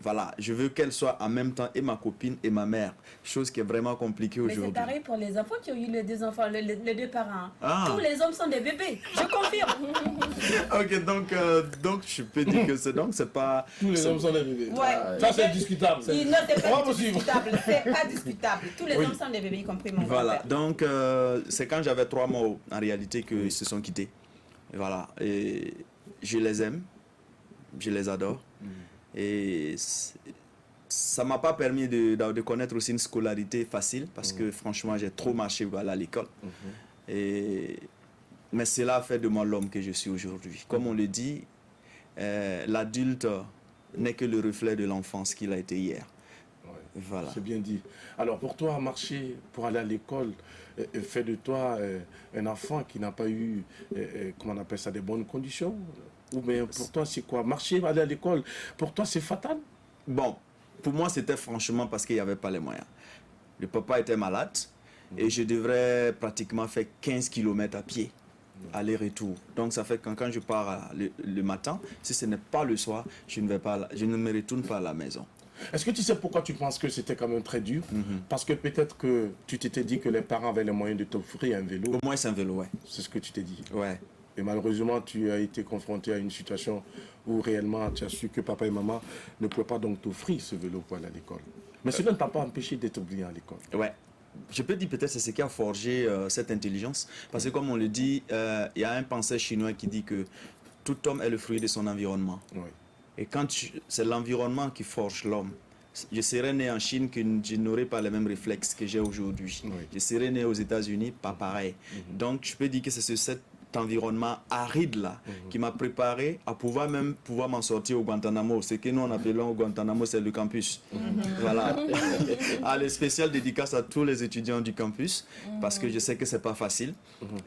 voilà, je veux qu'elle soit en même temps et ma copine et ma mère. Chose qui est vraiment compliquée aujourd'hui. Mais c'est pareil pour les enfants qui ont eu les deux enfants, les deux parents. Ah. Tous les hommes sont des bébés, je confirme. Ok, donc je peux dire que c'est pas... Tous les hommes sont des bébés. Ouais. Ça, c'est discutable. Non, c'est On va pas poursuivre. discutable. C'est pas discutable. Tous les hommes sont des bébés, y compris mon Voilà, grand-père. donc c'est quand j'avais 3 mois en réalité qu'ils se sont quittés. Et voilà, et je les aime, je les adore. Et ça ne m'a pas permis de connaître aussi une scolarité facile parce que franchement j'ai trop marché à l'école. Mais cela a fait de moi l'homme que je suis aujourd'hui. Comme on le dit, l'adulte n'est que le reflet de l'enfance qu'il a été hier. Voilà. C'est bien dit. Alors pour toi, marcher pour aller à l'école fait de toi un enfant qui n'a pas eu, comment on appelle ça, des bonnes conditions? Ou bien pour toi, c'est quoi? Marcher, aller à l'école, pour toi, c'est fatal? Bon, pour moi, c'était franchement parce qu'il n'y avait pas les moyens. Le papa était malade et je devrais pratiquement faire 15 km à pied, aller-retour. Donc ça fait que quand je pars le matin, si ce n'est pas le soir, je ne me retourne pas à la maison. Est-ce que tu sais pourquoi tu penses que c'était quand même très dur? Parce que peut-être que tu t'étais dit que les parents avaient les moyens de t'offrir un vélo. Au moins c'est un vélo, ouais. C'est ce que tu t'es dit. Ouais. Et malheureusement, tu as été confronté à une situation où réellement tu as su que papa et maman ne pouvaient pas donc t'offrir ce vélo pour aller à l'école. Mais cela ne t'a pas empêché d'être brillant à l'école. Ouais. Je peux dire peut-être c'est ce qui a forgé cette intelligence. Parce que comme on le dit, il y a un penseur chinois qui dit que tout homme est le fruit de son environnement. Oui. Et quand c'est l'environnement qui forge l'homme. Je serais né en Chine, que je n'aurais pas les mêmes réflexes que j'ai aujourd'hui. Oui. Je serais né aux États-Unis, pas pareil. Donc, je peux dire que c'est cet environnement aride-là qui m'a préparé à pouvoir m'en sortir au Guantanamo. Ce que nous on appelons au Guantanamo, c'est le campus. Voilà. Allez, spécial dédicace à tous les étudiants du campus, parce que je sais que c'est pas facile.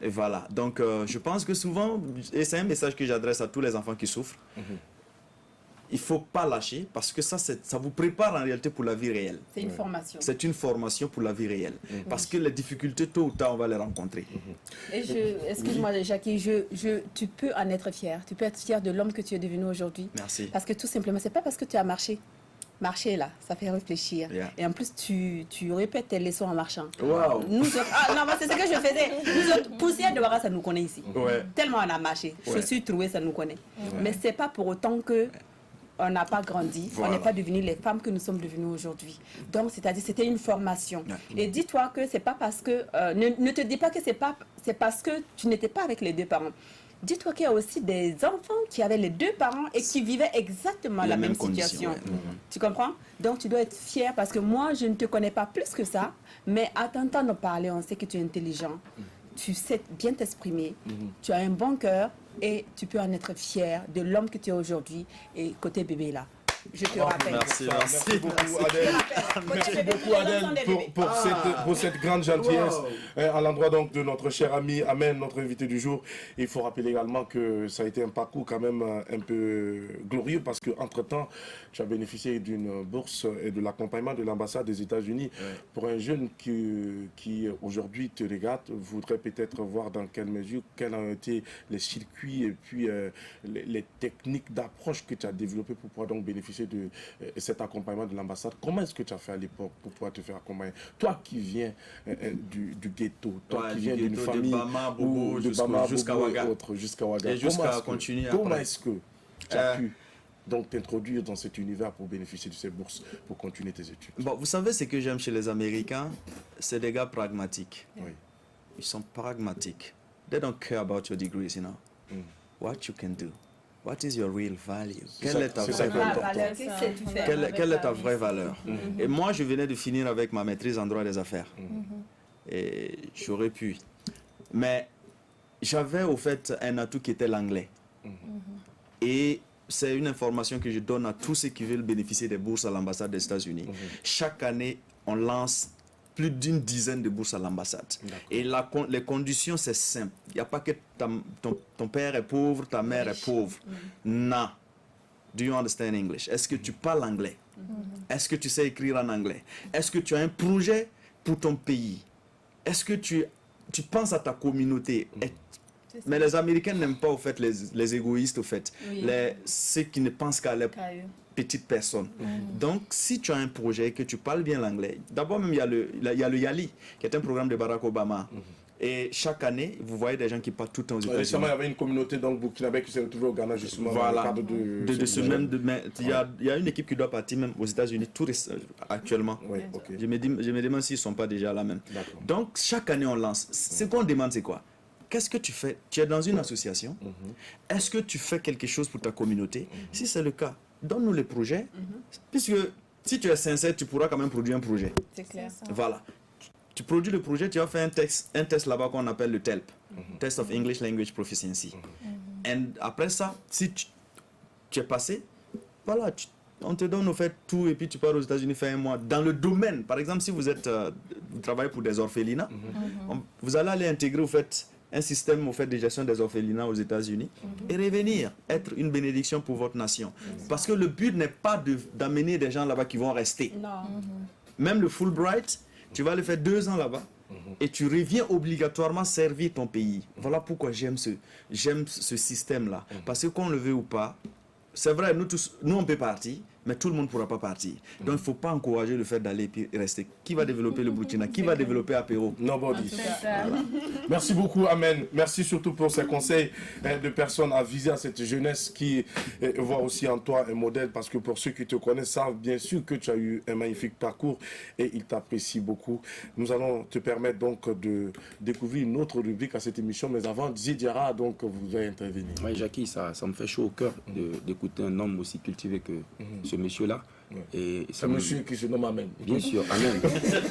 Et voilà. Donc, je pense que souvent, et c'est un message que j'adresse à tous les enfants qui souffrent, il ne faut pas lâcher, parce que ça vous prépare en réalité pour la vie réelle. C'est une formation. C'est une formation pour la vie réelle. Parce que les difficultés, tôt ou tard, on va les rencontrer. Et excuse-moi, Jackie, tu peux en être fier. Tu peux être fier de l'homme que tu es devenu aujourd'hui. Merci. Parce que tout simplement, c'est pas parce que tu as marché. Marcher là, ça fait réfléchir. Yeah. Et en plus, tu répètes tes leçons en marchant. Wow. Nous autres, non, c'est ce que je faisais. Nous autres, poussière de Wara, ça nous connaît ici. Ouais. Tellement on a marché. Ouais. Chaussures trouées, ça nous connaît. Mais c'est pas pour autant que on n'a pas grandi, Voilà. on n'est pas devenus les femmes que nous sommes devenues aujourd'hui. Donc, c'est-à-dire, c'était une formation. Ouais. Et dis-toi que c'est pas parce que... ne te dis pas que c'est parce que tu n'étais pas avec les deux parents. Dis-toi qu'il y a aussi des enfants qui avaient les deux parents et qui vivaient exactement la même situation. Ouais. Tu comprends? Donc, tu dois être fier parce que moi, je ne te connais pas plus que ça, mais à t'entendre parler, on sait que tu es intelligent. Tu sais bien t'exprimer, tu as un bon cœur et tu peux en être fier de l'homme que tu es aujourd'hui et côté bébé là. Je te rappelle. Merci, Merci beaucoup Adèle. Merci beaucoup Adèle pour cette grande gentillesse à l'endroit donc de notre cher ami Amen, notre invité du jour. Il faut rappeler également que ça a été un parcours quand même un peu glorieux parce qu'entre temps tu as bénéficié d'une bourse et de l'accompagnement de l'ambassade des États-Unis pour un jeune qui aujourd'hui te regarde, voudrait peut-être voir dans quelle mesure, quels ont été les circuits et puis les techniques d'approche que tu as développées pour pouvoir donc bénéficier de cet accompagnement de l'ambassade. Comment est-ce que tu as fait à l'époque pour pouvoir te faire accompagner? Toi qui viens du ghetto, toi qui viens d'une famille de Bama, Bobo, jusqu'à Ouaga. Et jusqu'à continuer après. Comment est-ce que tu as pu donc t'introduire dans cet univers pour bénéficier de ces bourses, pour continuer tes études? Bon, vous savez ce que j'aime chez les Américains? C'est des gars pragmatiques. Oui. Ils sont pragmatiques. They don't care about your degrees, you know. What you can do. What is your real value? Quelle est ta vraie valeur? Quelle est ta vraie valeur? Et moi, je venais de finir avec ma maîtrise en droit des affaires. Et j'aurais pu. Mais j'avais au fait un atout qui était l'anglais. Et c'est une information que je donne à tous ceux qui veulent bénéficier des bourses à l'ambassade des États-Unis. Chaque année, on lance plus d'une dizaine de bourses à l'ambassade. Et les conditions, c'est simple. Il n'y a pas que ton père est pauvre, ta mère est pauvre. Non. Do you understand English? Est-ce que tu parles anglais? Est-ce que tu sais écrire en anglais? Est-ce que tu as un projet pour ton pays? Est-ce que tu penses à ta communauté? Mais les Américains n'aiment pas au fait les égoïstes, au fait. Ceux qui ne pensent qu'à leurs petites personnes. Donc, si tu as un projet et que tu parles bien l'anglais, d'abord même il y a le YALI, qui est un programme de Barack Obama. Et chaque année, vous voyez des gens qui partent tout le temps aux États-Unis. Récemment, il y avait une communauté donc burkinabé qui s'est retrouvée au Ghana justement dans le cadre de ce même. Il y a une équipe qui doit partir même aux États-Unis actuellement. Je me demande s'ils ne sont pas déjà là même. Donc, chaque année, on lance. Ce qu'on demande, c'est quoi? Qu'est-ce que tu fais? Tu es dans une association. Est-ce que tu fais quelque chose pour ta communauté? Si c'est le cas, donne-nous les projets. Puisque si tu es sincère, tu pourras quand même produire un projet. C'est clair. Voilà. Tu produis le projet, tu vas faire un test là-bas qu'on appelle le TELP. Test of English Language Proficiency. Et après ça, si tu es passé, voilà, on te donne au fait tout et puis tu pars aux États-Unis faire un mois. Dans le domaine, par exemple, si vous travaillez pour des orphelinats, vous allez aller intégrer au fait un système au fait de gestion des orphelinats aux États-Unis et revenir être une bénédiction pour votre nation. Parce que le but n'est pas d'amener des gens là-bas qui vont rester. Non. Même le Fulbright, tu vas le faire 2 ans là-bas et tu reviens obligatoirement servir ton pays. Voilà pourquoi j'aime ce système-là. Parce que qu'on le veut ou pas, c'est vrai, nous on peut partir, mais tout le monde ne pourra pas partir. Donc il ne faut pas encourager le fait d'aller et rester. Qui va développer le Burkina? Qui va développer apéro? Nobody. Ça. Voilà. Merci beaucoup, Amen. Merci surtout pour ces conseils de personnes à viser à cette jeunesse qui voit aussi en toi un modèle, parce que pour ceux qui te connaissent savent bien sûr que tu as eu un magnifique parcours et ils t'apprécient beaucoup. Nous allons te permettre donc de découvrir une autre rubrique à cette émission, mais avant, Didiera, donc vous allez intervenir. Oui, Jackie, ça me fait chaud au cœur d'écouter un homme aussi cultivé que ce monsieur-là. Et c'est monsieur qui se nomme Amen. Bien sûr, Amen.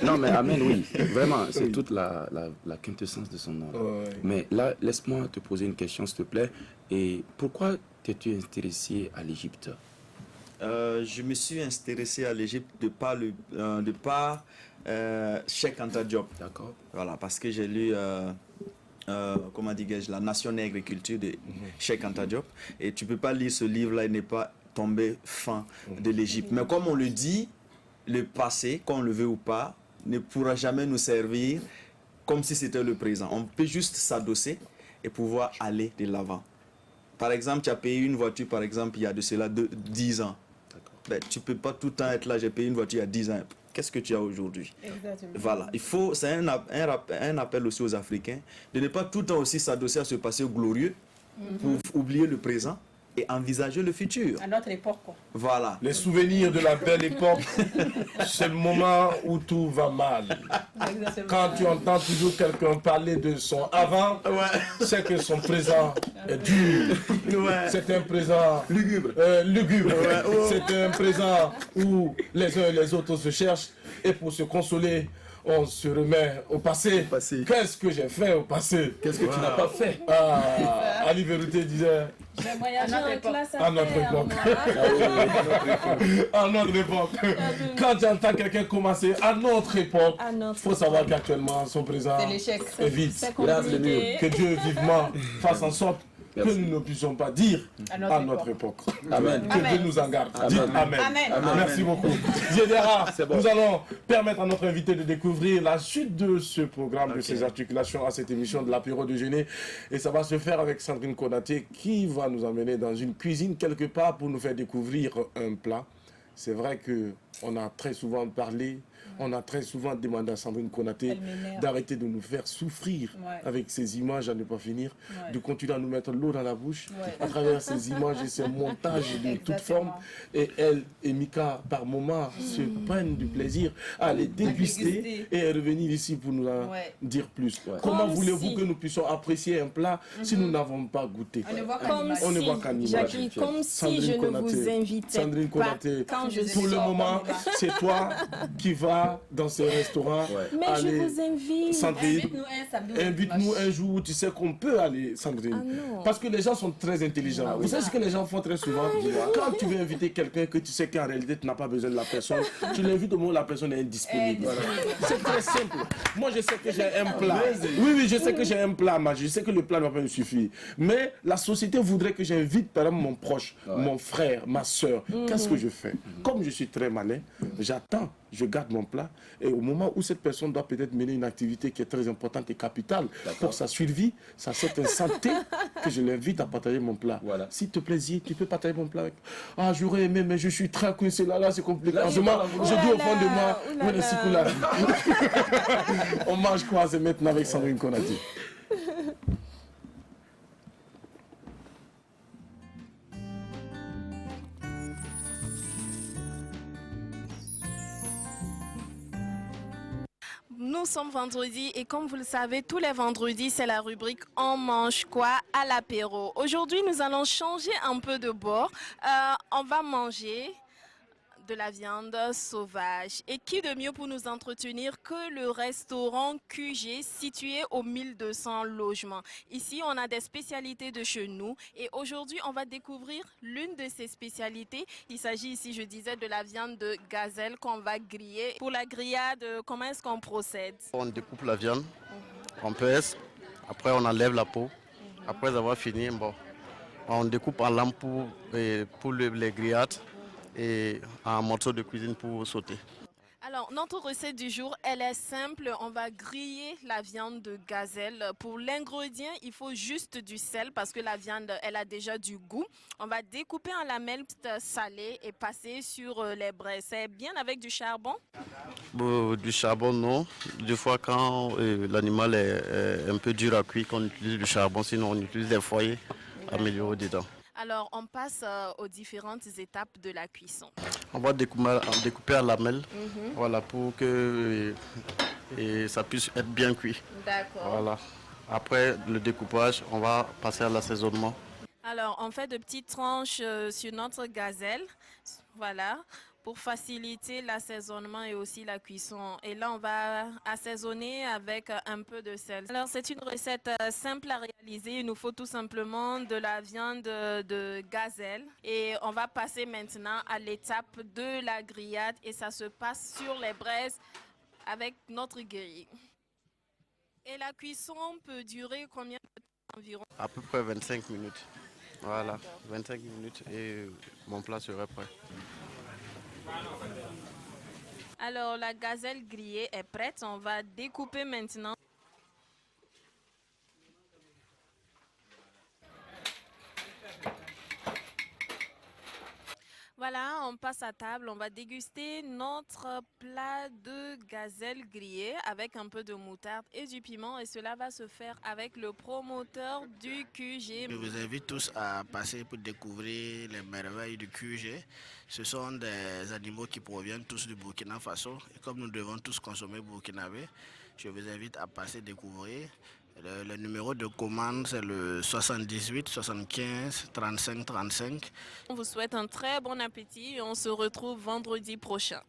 Non, mais Amen, oui. Vraiment, c'est toute la quintessence de son nom. Mais là, laisse-moi te poser une question, s'il te plaît. Et pourquoi t'es-tu intéressé à l'Égypte? Je me suis intéressé à l'Égypte de par Cheikh Anta Diop. D'accord. Voilà, parce que j'ai lu... comment dirais-je, La Nation et l'agriculture de Cheikh Anta Diop. Et tu ne peux pas lire ce livre-là et n'est pas tombé fin de l'Égypte. Mais comme on le dit, le passé, qu'on le veut ou pas, ne pourra jamais nous servir comme si c'était le présent. On peut juste s'adosser et pouvoir aller de l'avant. Par exemple, tu as payé une voiture, par exemple, il y a de cela 10 ans. Ben, tu ne peux pas tout le temps être là, j'ai payé une voiture il y a 10 ans. Qu'est-ce que tu as aujourd'hui? Voilà, c'est un appel aussi aux Africains de ne pas tout le temps aussi s'adosser à ce passé glorieux pour oublier le présent et envisager le futur. À notre époque, quoi. Voilà. Les souvenirs de la belle époque, c'est le moment où tout va mal. Quand tu entends toujours quelqu'un parler de son avant, c'est que son présent est dur. C'est un présent lugubre. C'est un présent où les uns et les autres se cherchent et pour se consoler, on se remet au passé. Qu'est-ce que j'ai fait au passé? Qu'est-ce que tu n'as pas fait? Ali Vérité disait... J'ai voyagé en classe à notre époque. À notre époque. Quand tu entends quelqu'un commencer à notre époque, il faut savoir qu'actuellement, son présent est vide. Que Dieu vivement fasse en sorte que nous ne puissions pas dire à notre époque. Amen. Que Dieu nous en garde. Dites Amen. Merci beaucoup. Diedera, nous allons permettre à notre invité de découvrir la suite de ce programme, de ses articulations à cette émission de l'apéro déjeuner. Et ça va se faire avec Sandrine Konaté qui va nous emmener dans une cuisine quelque part pour nous faire découvrir un plat. C'est vrai qu'on a très souvent parlé, on a très souvent demandé à Sandrine Konaté d'arrêter de nous faire souffrir avec ces images à ne pas finir, de continuer à nous mettre l'eau dans la bouche à travers ces images et ces montages de toutes formes. Et elle et Mika, par moments, se prennent du plaisir à les déguster et revenir ici pour nous en dire plus. Comment voulez-vous que nous puissions apprécier un plat si nous n'avons pas goûté? On ne voit qu'en image. Comme si je ne vous invitais pas. Pour le moment, c'est toi qui vas dans ces restaurants. Mais allez, je vous invite. Sandrine, invite-nous un jour. Tu sais qu'on peut aller, Sandrine. Parce que les gens sont très intelligents. Vous savez ce que les gens font très souvent? Quand tu veux inviter quelqu'un que tu sais qu'en réalité tu n'as pas besoin de la personne, tu l'invites au moment où la personne est indisponible. C'est très simple. Moi, je sais que j'ai un plat. Oui, je sais que j'ai un plat, mais je sais que le plat ne va pas me suffire. Mais la société voudrait que j'invite par exemple mon proche, mon frère, ma soeur. Qu'est-ce que je fais? Comme je suis très malin, j'attends, je garde mon plat et au moment où cette personne doit peut-être mener une activité qui est très importante et capitale pour sa survie, sa certaine santé, que je l'invite à partager mon plat. S'il te plaît, tu peux partager mon plat avec... Ah, j'aurais aimé, mais je suis très coincé là, c'est compliqué. Je dis au fond de moi, on mange quoi c'est maintenant avec Sandrine Konaté? Nous sommes vendredi et comme vous le savez, tous les vendredis, c'est la rubrique « On mange quoi ?» à l'apéro. Aujourd'hui, nous allons changer un peu de bord. On va manger de la viande sauvage. Et qui de mieux pour nous entretenir que le restaurant QG situé au 1200 logements. Ici, on a des spécialités de chez nous et aujourd'hui, on va découvrir l'une de ces spécialités. Il s'agit ici, je disais, de la viande de gazelle qu'on va griller. Pour la grillade, comment est-ce qu'on procède? On découpe la viande, on pèse, après on enlève la peau. Après avoir fini, on découpe en lampe pour les grillades et en morceaux de cuisine pour sauter. Alors, notre recette du jour, elle est simple. On va griller la viande de gazelle. Pour l'ingrédient, il faut juste du sel parce que la viande, elle a déjà du goût. On va découper en lamelles salées et passer sur les braises. C'est bien avec du charbon? Du charbon, non. Des fois, quand l'animal est un peu dur à cuire, qu'on utilise du charbon, sinon on utilise des foyers améliorés dedans. Alors, on passe aux différentes étapes de la cuisson. On va découper à lamelles, voilà, pour que ça puisse être bien cuit. D'accord. Voilà. Après le découpage, on va passer à l'assaisonnement. Alors, on fait de petites tranches sur notre gazelle, voilà, pour faciliter l'assaisonnement et aussi la cuisson. Et là, on va assaisonner avec un peu de sel. Alors, c'est une recette simple à réaliser. Il nous faut tout simplement de la viande de gazelle. Et on va passer maintenant à l'étape de la grillade. Et ça se passe sur les braises avec notre grille. Et la cuisson peut durer combien de temps environ? À peu près 25 minutes. Voilà, 25 minutes et mon plat serait prêt. Alors, la gazelle grillée est prête. On va découper maintenant. Voilà, on passe à table. On va déguster notre plat de gazelle grillée avec un peu de moutarde et du piment. Et cela va se faire avec le promoteur du QG. Je vous invite tous à passer pour découvrir les merveilles du QG. Ce sont des animaux qui proviennent tous du Burkina Faso. Et comme nous devons tous consommer burkinabé, je vous invite à passer découvrir. Le numéro de commande, c'est le 78 75 35 35. On vous souhaite un très bon appétit et on se retrouve vendredi prochain.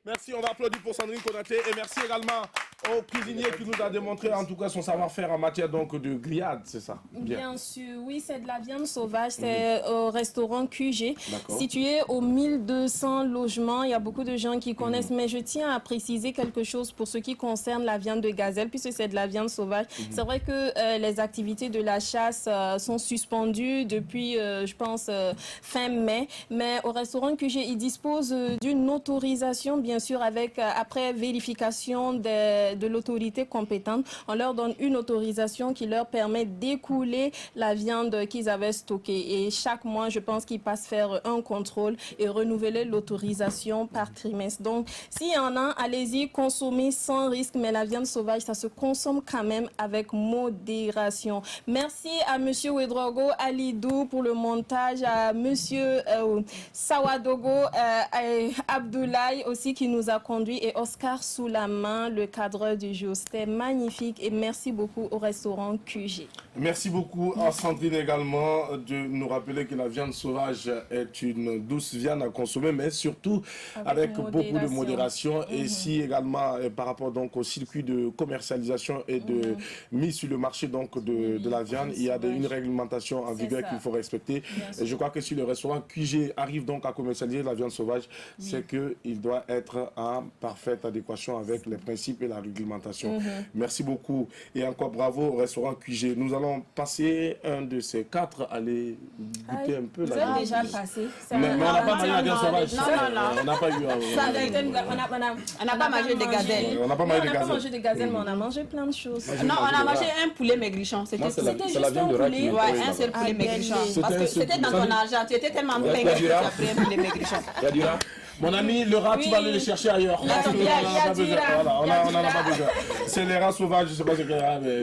Merci, on va applaudir pour Sandrine Konaté et merci également au cuisinier qui nous a démontré en tout cas son savoir-faire en matière donc de grillade, c'est ça? Bien sûr, oui, c'est de la viande sauvage, c'est au restaurant QG, D'accord. situé aux 1200 logements. Il y a beaucoup de gens qui connaissent, mais je tiens à préciser quelque chose pour ce qui concerne la viande de gazelle, puisque c'est de la viande sauvage. C'est vrai que les activités de la chasse sont suspendues depuis, je pense, fin mai, mais au restaurant QG, ils disposent d'une autorisation, bien sûr, avec après vérification de l'autorité compétente. On leur donne une autorisation qui leur permet d'écouler la viande qu'ils avaient stockée. Et chaque mois, je pense qu'ils passent faire un contrôle et renouveler l'autorisation par trimestre. Donc, s'il y en a, allez-y, consommez sans risque. Mais la viande sauvage, ça se consomme quand même avec modération. Merci à Monsieur Ouedraogo Alidou pour le montage, à Monsieur Sawadogo Abdoulaye aussi qui nous a conduit et Oscar Soulaman, le cadreur du jour. C'était magnifique et merci beaucoup au restaurant QG. Merci beaucoup à Sandrine également de nous rappeler que la viande sauvage est une douce viande à consommer, mais surtout avec beaucoup de modération. Et si également par rapport donc au circuit de commercialisation et de mise sur le marché donc de la viande, il y a une réglementation en vigueur qu'il faut respecter. Et je crois que si le restaurant QG arrive donc à commercialiser la viande sauvage, c'est qu'il doit être en parfaite adéquation avec les principes et la réglementation. Merci beaucoup et encore bravo au restaurant QG. Nous allons passer un de ces quatre, aller goûter un peu vous la avez déjà passé. Mais on n'a pas mangé la viande sauvage. On n'a pas eu. On n'a pas mangé des gazelles. On n'a pas mangé des gazelles, mais on a mangé plein de choses. Non, on a mangé un poulet maigrichon. C'était juste un poulet. Ouais, un seul poulet maigrichon. Parce que c'était dans ton argent. Tu étais tellement plein que tu as pris un poulet maigrichon. Mon ami, le rat, tu vas aller le chercher ailleurs. On n'en a pas besoin. C'est les rats sauvages, je ne sais pas ce qu'il y a, mais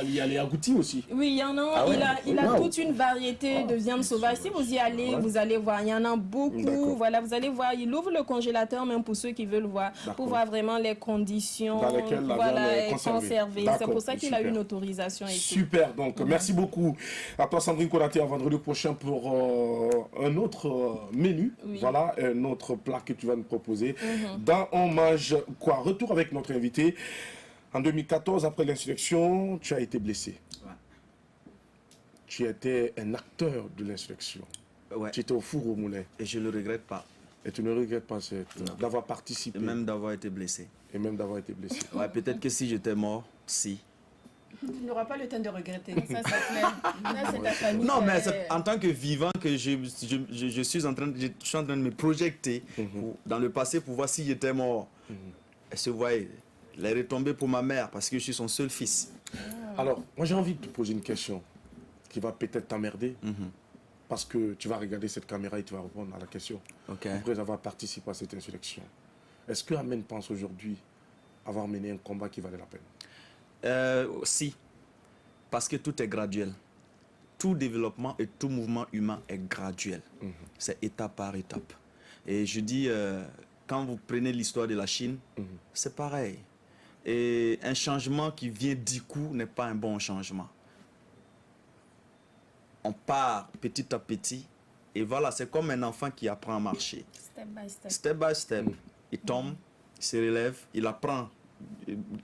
il y a les agoutis aussi. Oui, il y en a. Il a toute une variété de viande sauvage. Si vous y allez, vous allez voir. Il y en a beaucoup. Voilà, vous allez voir. Il ouvre le congélateur même pour ceux qui veulent voir. Pour voir vraiment les conditions dans lesquelles la viande est conservée. C'est pour ça qu'il a une autorisation. Super. Donc, merci beaucoup à toi, Sandrine Konaté, à vendredi prochain pour un autre menu. Voilà, un autre plat que tu vas nous proposer. Dans On mange quoi? Retour avec notre invité. En 2014, après l'insurrection, tu as été blessé. Ouais. Tu étais un acteur de l'insurrection. Ouais. Tu étais au four au moulin. Et je ne le regrette pas. Et tu ne regrettes pas d'avoir participé. Et même d'avoir été blessé. Et même d'avoir été blessé. Ouais, peut-être que si j'étais mort, si. Tu n'auras pas le temps de regretter. Ça, c'est clair. Là, c'est ta famille. Non, mais en tant que vivant, que je suis en train de me projeter dans le passé pour voir si j'étais mort. Est-ce que vous voyez, les retombées pour ma mère parce que je suis son seul fils. Alors, moi j'ai envie de te poser une question qui va peut-être t'emmerder. Parce que tu vas regarder cette caméra et tu vas répondre à la question. Après avoir participé à cette insurrection. Est-ce que Amen pense aujourd'hui avoir mené un combat qui valait la peine? Si. Parce que tout est graduel. Tout développement et tout mouvement humain est graduel. C'est étape par étape. Et je dis, quand vous prenez l'histoire de la Chine, c'est pareil. Et un changement qui vient du coup n'est pas un bon changement. On part petit à petit. Et voilà, c'est comme un enfant qui apprend à marcher. Step by step. Step by step. Il tombe, il se relève, il apprend.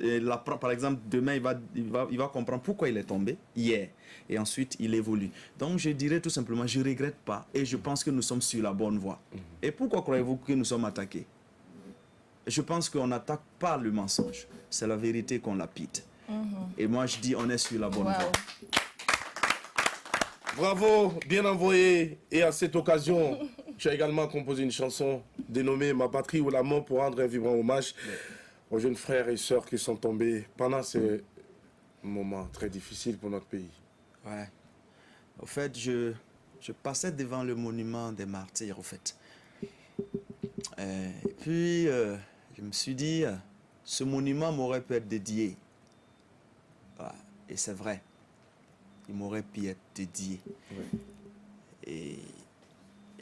Il apprend, par exemple, demain, il va comprendre pourquoi il est tombé hier. Et ensuite, il évolue. Donc, je dirais tout simplement, je ne regrette pas. Et je pense que nous sommes sur la bonne voie. Et pourquoi croyez-vous que nous sommes attaqués? Je pense qu'on n'attaque pas le mensonge. C'est la vérité qu'on lapide. Et moi, je dis, on est sur la bonne voie. Bravo, bien envoyé. Et à cette occasion, tu as également composé une chanson dénommée Ma patrie ou la mort pour rendre un vibrant hommage aux jeunes frères et sœurs qui sont tombés pendant ces moments très difficiles pour notre pays. Ouais. Au fait, je passais devant le monument des martyrs, au fait. Et puis, je me suis dit, ce monument m'aurait pu être dédié. Ouais. Et c'est vrai. Il m'aurait pu être dédié. Et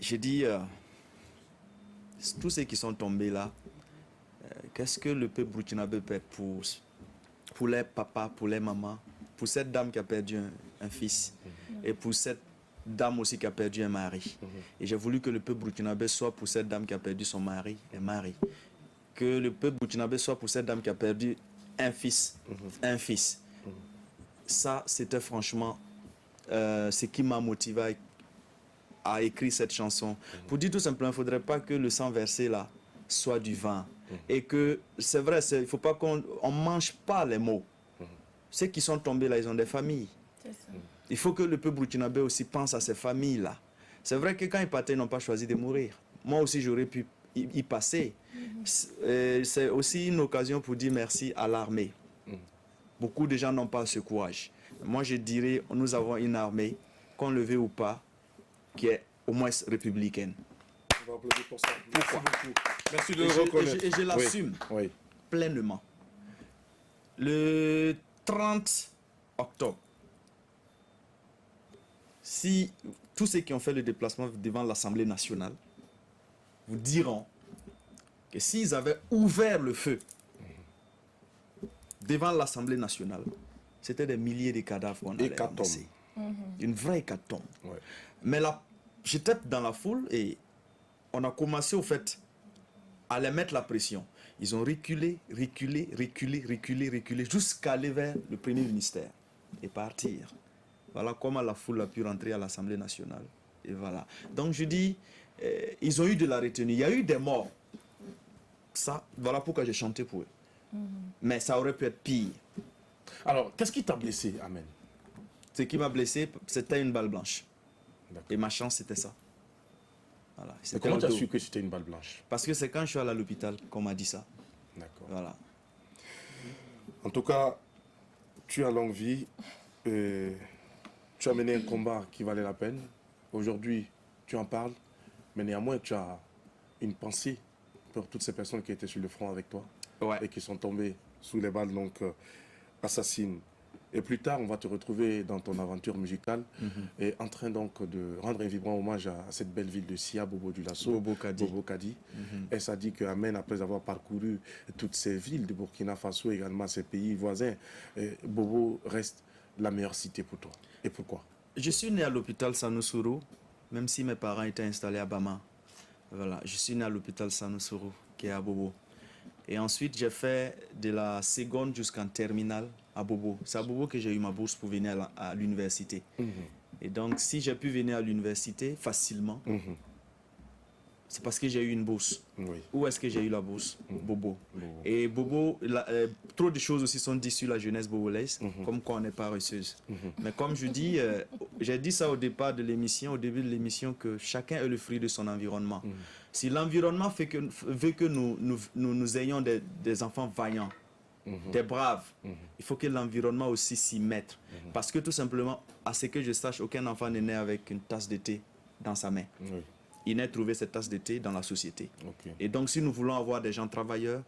j'ai dit, tous ceux qui sont tombés là, qu'est-ce que le peuple burkinabé peut être pour les papas, pour les mamans, pour cette dame qui a perdu un fils, et pour cette dame aussi qui a perdu un mari. Et j'ai voulu que le peuple burkinabé soit pour cette dame qui a perdu son mari et mari. Que le peuple burkinabé soit pour cette dame qui a perdu un fils, Ça, c'était franchement ce qui m'a motivé à écrire cette chanson. Pour dire tout simplement, il ne faudrait pas que le sang versé là soit du vin. Et que, c'est vrai, il ne faut pas qu'on ne mange pas les mots. Ceux qui sont tombés là, ils ont des familles. Il faut que le peuple burkinabé aussi pense à ces familles-là. C'est vrai que quand ils partaient, ils n'ont pas choisi de mourir. Moi aussi, j'aurais pu y passer. C'est aussi une occasion pour dire merci à l'armée. Beaucoup de gens n'ont pas ce courage. Moi, je dirais, nous avons une armée, qu'on le veut ou pas, qui est au moins républicaine. On va applaudir pour ça. Merci beaucoup. Merci de le reconnaître. Et je l'assume pleinement. Le 30 octobre, si tous ceux qui ont fait le déplacement devant l'Assemblée nationale vous diront que s'ils avaient ouvert le feu devant l'Assemblée nationale, c'était des milliers de cadavres qu'on allait ramasser. Une vraie hécatombe. Mais là, j'étais dans la foule et on a commencé au fait à les mettre la pression. Ils ont reculé jusqu'à aller vers le Premier ministère et partir. Voilà comment la foule a pu rentrer à l'Assemblée nationale. Et voilà. Donc je dis, ils ont eu de la retenue. Il y a eu des morts. Ça, voilà pourquoi j'ai chanté pour eux. Mais ça aurait pu être pire. Alors, qu'est-ce qui t'a blessé, Amen? Ce qui m'a blessé, c'était une balle blanche. Et ma chance, c'était ça. Voilà. Et comment tu as su que c'était une balle blanche? Parce que c'est quand je suis allé à l'hôpital qu'on m'a dit ça. D'accord. Voilà. En tout cas, tu as longue vie. Tu as mené un combat qui valait la peine. Aujourd'hui, tu en parles. Mais néanmoins, tu as une pensée pour toutes ces personnes qui étaient sur le front avec toi. Et qui sont tombées sous les balles assassines. Et plus tard, on va te retrouver dans ton aventure musicale et en train donc de rendre un vibrant hommage à cette belle ville de Sia, Bobo Dioulasso, Bobo Kadi. Et ça dit que Amen, après avoir parcouru toutes ces villes de Burkina Faso, également ces pays voisins, Bobo reste la meilleure cité pour toi. Et pourquoi? Je suis né à l'hôpital Sanoussourou, même si mes parents étaient installés à Bama. Voilà, je suis né à l'hôpital Sanoussourou, qui est à Bobo. Et ensuite, j'ai fait de la seconde jusqu'en terminale à Bobo. C'est à Bobo que j'ai eu ma bourse pour venir à l'université. Et donc, si j'ai pu venir à l'université facilement, c'est parce que j'ai eu une bourse. Oui. Où est-ce que j'ai eu la bourse? Bobo. Et Bobo, trop de choses aussi sont dites sur la jeunesse bobolaise, comme quoi on n'est pas reçueuse. Mais comme je dis, j'ai dit ça au départ de l'émission, au début de l'émission, que chacun est le fruit de son environnement. Si l'environnement veut que nous ayons des enfants vaillants, des braves, il faut que l'environnement aussi s'y mette. Parce que tout simplement, à ce que je sache, aucun enfant n'est né avec une tasse de thé dans sa main. Il naît trouver cette tasse de thé dans la société. Et donc, si nous voulons avoir des gens travailleurs,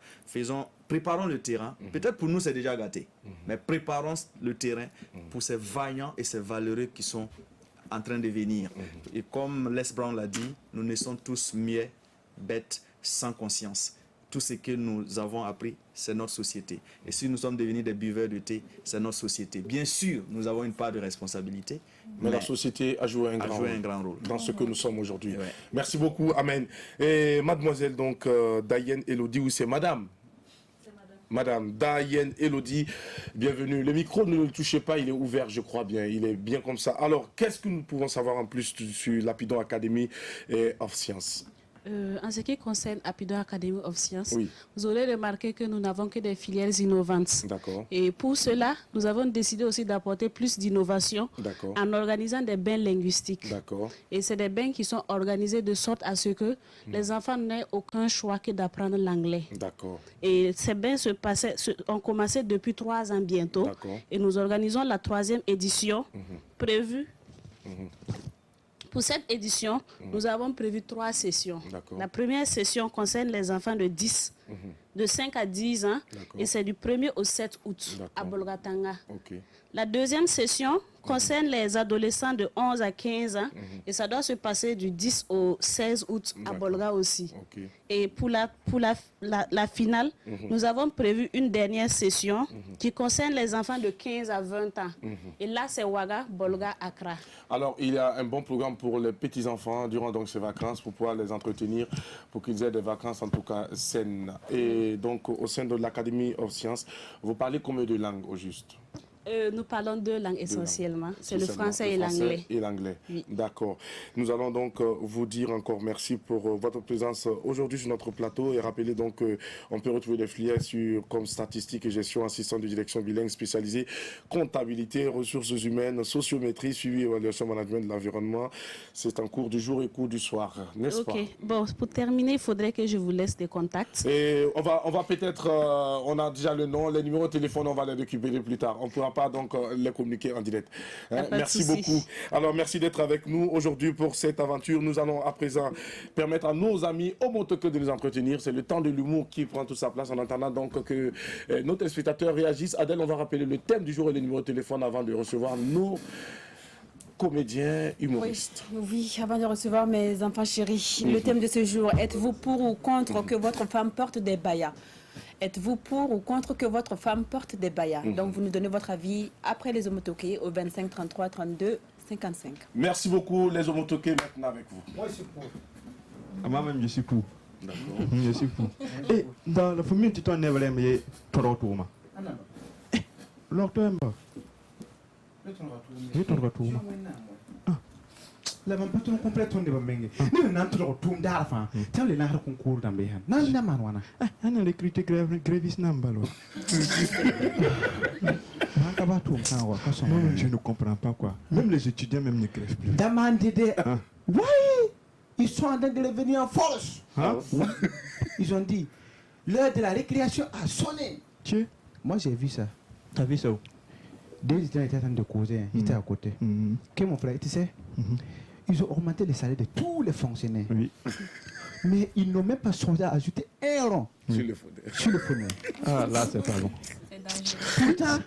préparons le terrain. Peut-être pour nous, c'est déjà gâté. Mais préparons le terrain pour ces vaillants et ces valeureux qui sont en train de venir. Et comme Les Brown l'a dit, nous naissons tous muets, bêtes, sans conscience. Tout ce que nous avons appris, c'est notre société. Et si nous sommes devenus des buveurs de thé, c'est notre société. Bien sûr, nous avons une part de responsabilité. Mais la société a joué un grand rôle dans ce que nous sommes aujourd'hui. Merci beaucoup, Amen. Et mademoiselle, donc, Dayen Elodie, ou c'est madame? Madame Dayen Elodie, bienvenue. Le micro, ne le touchez pas, il est ouvert, je crois bien. Il est bien comme ça. Alors, qu'est-ce que nous pouvons savoir en plus sur Lapidon Academy of Science? En ce qui concerne Lapidon Academy of Science, vous aurez remarqué que nous n'avons que des filières innovantes. Et pour cela, nous avons décidé aussi d'apporter plus d'innovation en organisant des bains linguistiques. Et c'est des bains qui sont organisés de sorte à ce que les enfants n'aient aucun choix que d'apprendre l'anglais. Et ces bains ont commencé depuis 3 ans bientôt. Et nous organisons la 3e édition prévue. Pour cette édition, nous avons prévu 3 sessions. La première session concerne les enfants de 5 à 10 ans et c'est du 1er au 7 août à Bolgatanga. La deuxième session concerne les adolescents de 11 à 15 ans et ça doit se passer du 10 au 16 août à Bolga aussi. Et pour la finale, nous avons prévu une dernière session qui concerne les enfants de 15 à 20 ans. Et là, c'est Ouaga, Bolga, Accra. Alors, il y a un bon programme pour les petits-enfants durant donc ces vacances pour pouvoir les entretenir, pour qu'ils aient des vacances en tout cas saines. Et donc, au sein de l'Academy of Sciences, vous parlez combien de langues au juste? Nous parlons 2 langues essentiellement, c'est le français et l'anglais. D'accord. Nous allons donc vous dire encore merci pour votre présence aujourd'hui sur notre plateau et rappeler donc qu'on peut retrouver des filières comme statistiques et gestion, assistant de direction bilingue spécialisée, comptabilité, ressources humaines, sociométrie, suivi et évaluation management de l'environnement. C'est en cours du jour et cours du soir, n'est-ce pas? Bon, pour terminer, il faudrait que je vous laisse des contacts. Et on va peut-être, on a déjà le nom, les numéros de téléphone, on va les récupérer plus tard. On pourra pas donc les communiquer en direct. Merci beaucoup. Alors merci d'être avec nous aujourd'hui pour cette aventure. Nous allons à présent permettre à nos amis homotoques de nous entretenir. C'est le temps de l'humour qui prend toute sa place en attendant donc que nos téléspectateurs réagissent. Adèle, on va rappeler le thème du jour et le numéro de téléphone avant de recevoir nos comédiens humoristes. Oui, avant de recevoir mes enfants chéris, le thème de ce jour, êtes-vous pour ou contre que votre femme porte des bayas? Êtes-vous pour ou contre que votre femme porte des bayas? Donc vous nous donnez votre avis après les homotoqués au 25 33 32 55. Merci beaucoup les homotoqués, maintenant avec vous. Moi je suis pour. Moi-même je suis pour. D'accord. Je suis pour. Et dans la famille tu t'en es vraiment trop. L'octobre. La man patron complète on deba mengi ni nan to tum dar fa tawle na har concours dambe han nan na man wana ana le critique grévis nambalo ka ba tum kan wa façon moi je ne comprends pas quoi même les étudiants même ne grèvent plus demandez des oui ils sont en train de revenir en force ils ont dit l'heure de la récréation a sonné. Moi j'ai vu ça. T'as vu ça où? Deux étudiants étaient en train de causer, ils étaient à côté. Que mon frère, tu sais, ils ont augmenté les salaires de tous les fonctionnaires. Oui. Mais ils n'ont même pas songé à ajouter un rond sur le phonème. Ah là, c'est pas bon. Putain,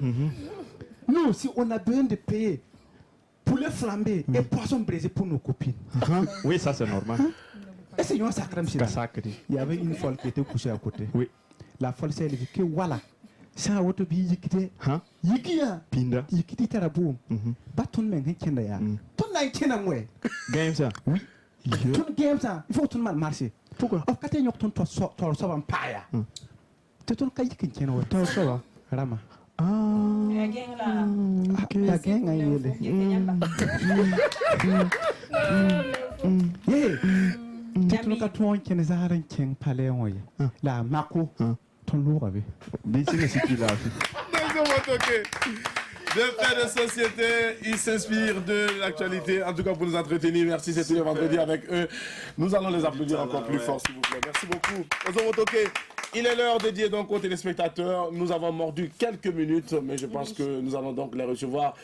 nous, si on a besoin de payer poulet flambé et poisson braisé pour nos copines. Oui, ça c'est normal. Et c'est un sacré monsieur. Il y avait une folle qui était couchée à côté. Oui. La folle s'est élevée que voilà. Ça auto bi yikite yikiya pinda yikiti tarabu baton men kenda ya ton na kena mwe game ça oui ton game ça il faut tout mal marcher pourquoi of kate nyok ton to so ban paya te ton kay yikin kena wa to so ba rama la gang là la gang ayele La Mako, ton lourd avec. Des faits de société, ils s'inspirent de l'actualité. En tout cas, pour nous entretenir, merci. C'était le vendredi avec eux. Nous allons les applaudir encore plus fort, s'il vous plaît. Merci beaucoup. Il est l'heure dédiée donc aux téléspectateurs. Nous avons mordu quelques minutes, mais je pense que nous allons donc les recevoir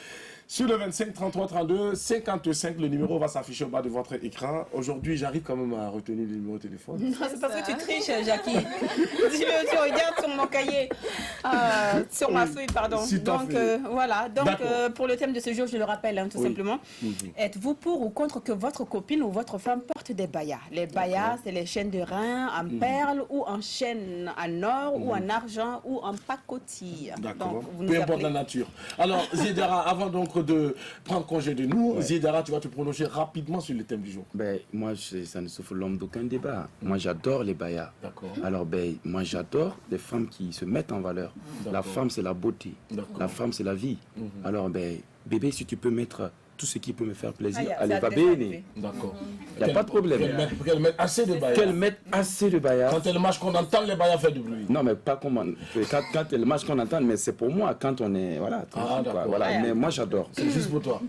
sur le 25 33 32 55. Le numéro va s'afficher au bas de votre écran. Aujourd'hui, j'arrive quand même à retenir le numéro de téléphone. Non, c'est parce que tu triches, Jackie. Tu regardes sur mon cahier, sur ma feuille, pardon. Donc voilà. Donc pour le thème de ce jour, je le rappelle tout simplement. Êtes-vous pour ou contre que votre copine ou votre femme porte des bayas? Les bayas, c'est les chaînes de rein en perles ou en chaîne en or ou en argent ou en pacotille. D'accord. Peu importe la nature. Alors, Zidara, avant donc de prendre congé de nous, Zidara, tu vas te prononcer rapidement sur le thème du jour. Moi, ça ne souffre l'homme d'aucun débat. Moi, j'adore les bayas. Alors, moi, j'adore les femmes qui se mettent en valeur. La femme, c'est la beauté. La femme, c'est la vie. Alors, bébé, si tu peux mettre tout ce qui peut me faire plaisir, allez, va béni. D'accord. Il n'y a pas de problème. Qu'elle mette assez de bayas. Qu'elle mette assez de bayas. Quand elle marche, qu'on entend les bayas faire du bruit. Non, mais pas comment. Quand elle marche, qu'on entend, mais c'est pour moi, quand on est. Voilà. Voilà. Mais moi, j'adore. C'est juste pour toi.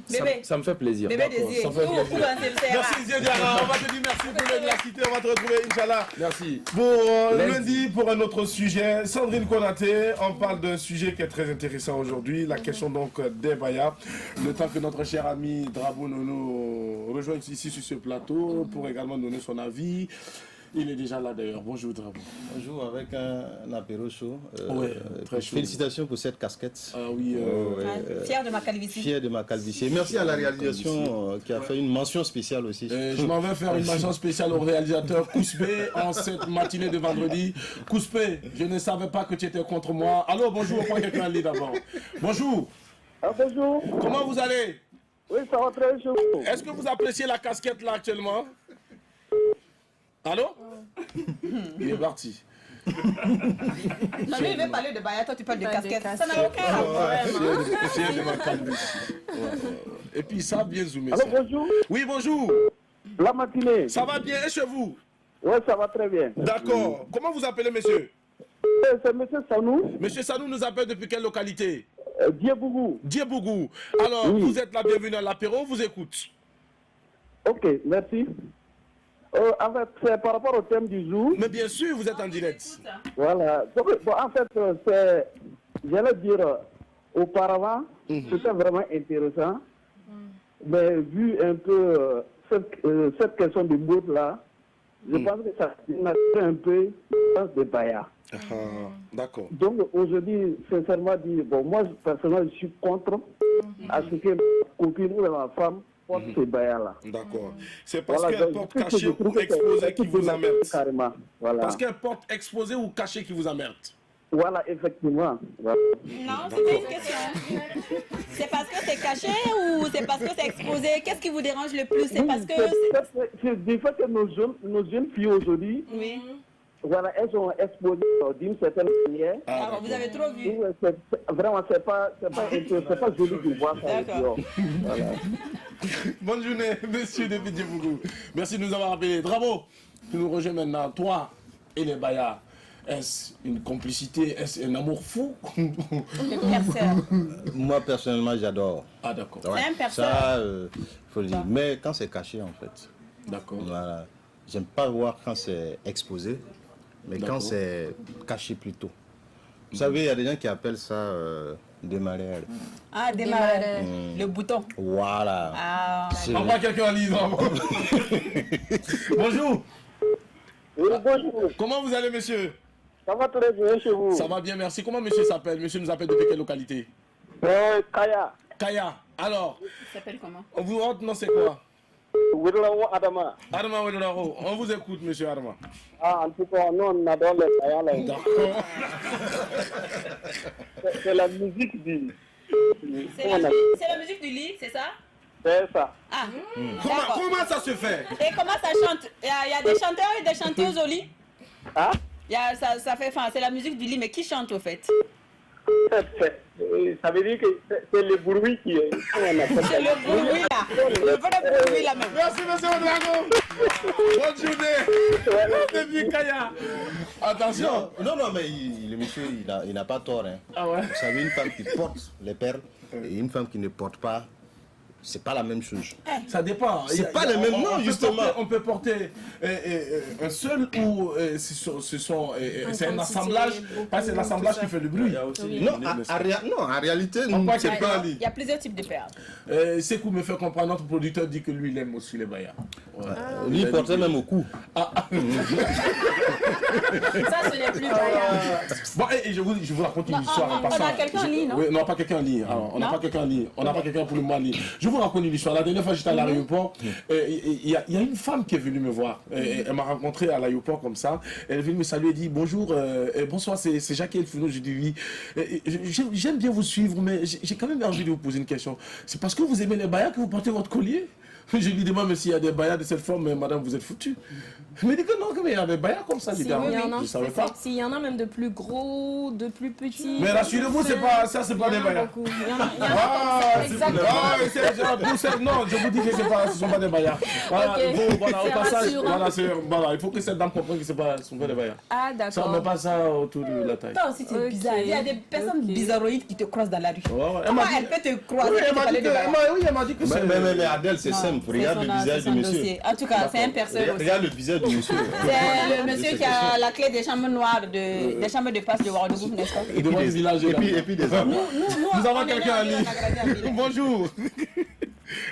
Ça me fait plaisir. Bébé désir. Ça fait plaisir. Merci, Zidara. On va te dire merci pour l'université. On va te retrouver, Inch'Allah. Merci. Pour lundi, pour un autre sujet. Sandrine Konaté, on parle d'un sujet qui est très intéressant aujourd'hui. La question donc des bayas. Le temps que notre cher ami Drabo nous rejoigne ici sur ce plateau pour également donner son avis. Il est déjà là d'ailleurs. Bonjour Drabo. Bonjour, avec un apéro chaud. Très chaud. Félicitations pour cette casquette. Ah oui. Fier de ma calvitie. Fier de ma calvitie. Merci à la réalisation qui a fait une mention spéciale aussi. Je m'en vais faire une mention spéciale au réalisateur Kouspé en cette matinée de vendredi. Kouspé, je ne savais pas que tu étais contre moi. Allô, bonjour, on prend quelqu'un à l'île d'abord. Bonjour. Bonjour. Comment vous allez? Oui, ça va très chaud. Est-ce que vous appréciez la casquette là actuellement? Allô? Il est parti. Non, lui, il veut parler de Baya, toi tu parles de casquette. Ça n'a aucun rapport. Et puis ça a bien zoomé. Alors bonjour. Oui, bonjour. La matinée. Ça va bien, et chez vous? Oui, ça va très bien. D'accord. Comment vous appelez, monsieur? C'est monsieur Sanou. Monsieur Sanou nous appelle depuis quelle localité? Diebougou. Diebougou. Alors, vous êtes la bienvenue à l'apéro, on vous écoute. Ok, merci. En fait, c'est par rapport au thème du jour. Mais bien sûr, vous êtes en direct. Voilà. Donc, en fait, j'allais dire, auparavant, c'était vraiment intéressant. Mais vu un peu cette question du mode là, je pense que ça a un peu de Baya. D'accord. Donc aujourd'hui, sincèrement dit, moi personnellement je suis contre à ce que ma copine ou ma femme porte ces Baya-là. D'accord. C'est parce qu'elle porte cachée ou exposée qui vous emmerde. Carrément. Voilà. Parce qu'elle porte exposée ou cachée qui vous emmerde. Voilà, effectivement. Voilà. Non, c'est pas une question. C'est parce que c'est caché ou c'est parce que c'est exposé? Qu'est-ce qui vous dérange le plus? C'est parce que... C'est du fait que nos jeunes filles aujourd'hui, voilà, elles sont exposées d'une certaine manière. Alors, vous avez trop vu. Vraiment, c'est pas joli de voir ça. Voilà. Bonne journée, monsieur depuis Diebougou. Merci de nous avoir appelés. Bravo. Tu nous rejoins maintenant, toi et les Bayas. Est-ce une complicité? Est-ce un amour fou? Moi, personnellement, j'adore. Ah, d'accord. Ouais. Ça, faut le dire. Mais quand c'est caché, en fait. D'accord. Voilà. J'aime pas voir quand c'est exposé, mais quand c'est caché plutôt. Vous savez, il y a des gens qui appellent ça démarrer. Ah, démarrer. Le bouton. Voilà. Ah. On voit quelqu'un en ligne. Bonjour. Oui, bonjour. Comment vous allez, monsieur? Ça va très bien chez vous. Ça va bien, merci. Comment monsieur s'appelle? Monsieur nous appelle depuis quelle localité? Kaya. Kaya. Alors, il s'appelle comment? Votre nom c'est quoi? Wedolaro Adama. Adama Wedolaro. On vous écoute, monsieur Adama. Ah, en tout cas, nous, on adore les Kaya. D'accord. C'est la musique du lit. C'est la musique du lit, c'est ça? C'est ça. Ah. Comment ça se fait? Et comment ça chante? Il y a des chanteurs et des chanteuses au lit? Ah? Ça fait, c'est la musique du lit, mais qui chante au fait? Ça veut dire que c'est le bruit qui est. C'est le bruit là. Le vrai bruit là même. Merci, monsieur Drago. Bonne journée. Depuis Kaya. Attention. Non, mais le monsieur, il n'a pas tort. Hein. Ah ouais? Vous savez, une femme qui porte les perles et une femme qui ne porte pas, c'est pas la même chose. Ça dépend. C'est pas le même nom, justement. On peut porter un seul ou c'est un assemblage. C'est l'assemblage qui fait le bruit. Non, en réalité, c'est pas Il y a plusieurs types de perles. Sekou me fait comprendre, notre producteur dit que lui, il aime aussi les bayas. Lui, il portait même au cou. Ça, ce n'est plus baya. Bon, et je vous raconte une histoire. On a quelqu'un en ligne, non? Oui, on n'a pas quelqu'un en ligne. On n'a pas quelqu'un en ligne. On n'a pas quelqu'un pour le moment en ligne. Je vous raconte une histoire. La dernière fois, j'étais à l'aéroport. Il y a une femme qui est venue me voir. Elle m'a rencontré à l'aéroport comme ça. Elle est venue me saluer et dit bonjour, bonsoir, c'est Jacques Elfouno. Je dis oui. J'aime bien vous suivre, mais j'ai quand même envie de vous poser une question. C'est parce que vous aimez les bayas que vous portez votre collier? Je lui demande s'il y a des bayas de cette forme, mais madame, vous êtes foutue. Elle me dit que non, mais il y a des bayas comme ça. Je ne savais pas. S'il y en a même de plus gros, de plus petits. Mais rassurez-vous, c'est pas des bayas. Il y en a exactement. Non, je vous dis que ce ne sont pas des bayas. Voilà, au passage, il faut que cette dame comprenne que ce ne sont pas des bayas. Ah, d'accord. Ça ne met pas ça autour de la taille. Toi aussi, c'est bizarre. Il y a des personnes bizarroïdes qui te croisent dans la rue. Comment elle peut te croiser? Oui, elle m'a dit que c'est... Mais Adèle, c'est simple. Regarde le visage du monsieur. En tout cas, c'est un personnage aussi. Regarde le visage du monsieur. C'est le monsieur qui a la clé des chambres noires, des chambres de passe de Ouagadougou, n'est-ce pas? Et puis des hommes. Nous avons quelqu'un en ligne. Bonjour.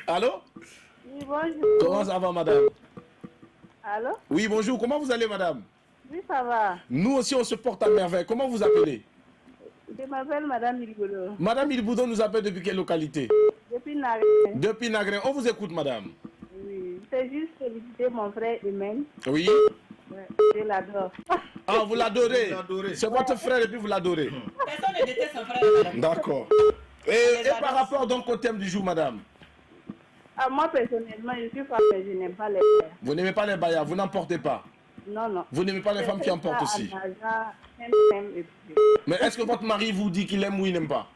Allô? Oui, bonjour. Comment ça va, madame? Allô? Oui, bonjour. Comment vous allez, madame? Oui, ça va. Nous aussi, on se porte à merveille. Comment vous appelez? Je m'appelle Madame Ilboudou. Madame Ilboudou nous appelle depuis quelle localité? Depuis Nagrin. Depuis Nagrin. On vous écoute, madame. Oui, c'est juste féliciter mon frère Imen. Oui. Ouais, je l'adore. Ah, vous l'adorez? C'est votre frère et puis vous l'adorez? Personne ne déteste son frère. D'accord. Et par rapport donc au thème du jour, madame? Ah, moi, personnellement, je suis femme, mais je n'aime pas les bayas. Vous n'aimez pas les bayas, vous n'en portez pas? Non, non. Vous n'aimez pas les femmes qui en portent aussi? Mais est-ce que votre mari vous dit qu'il aime ou il n'aime pas?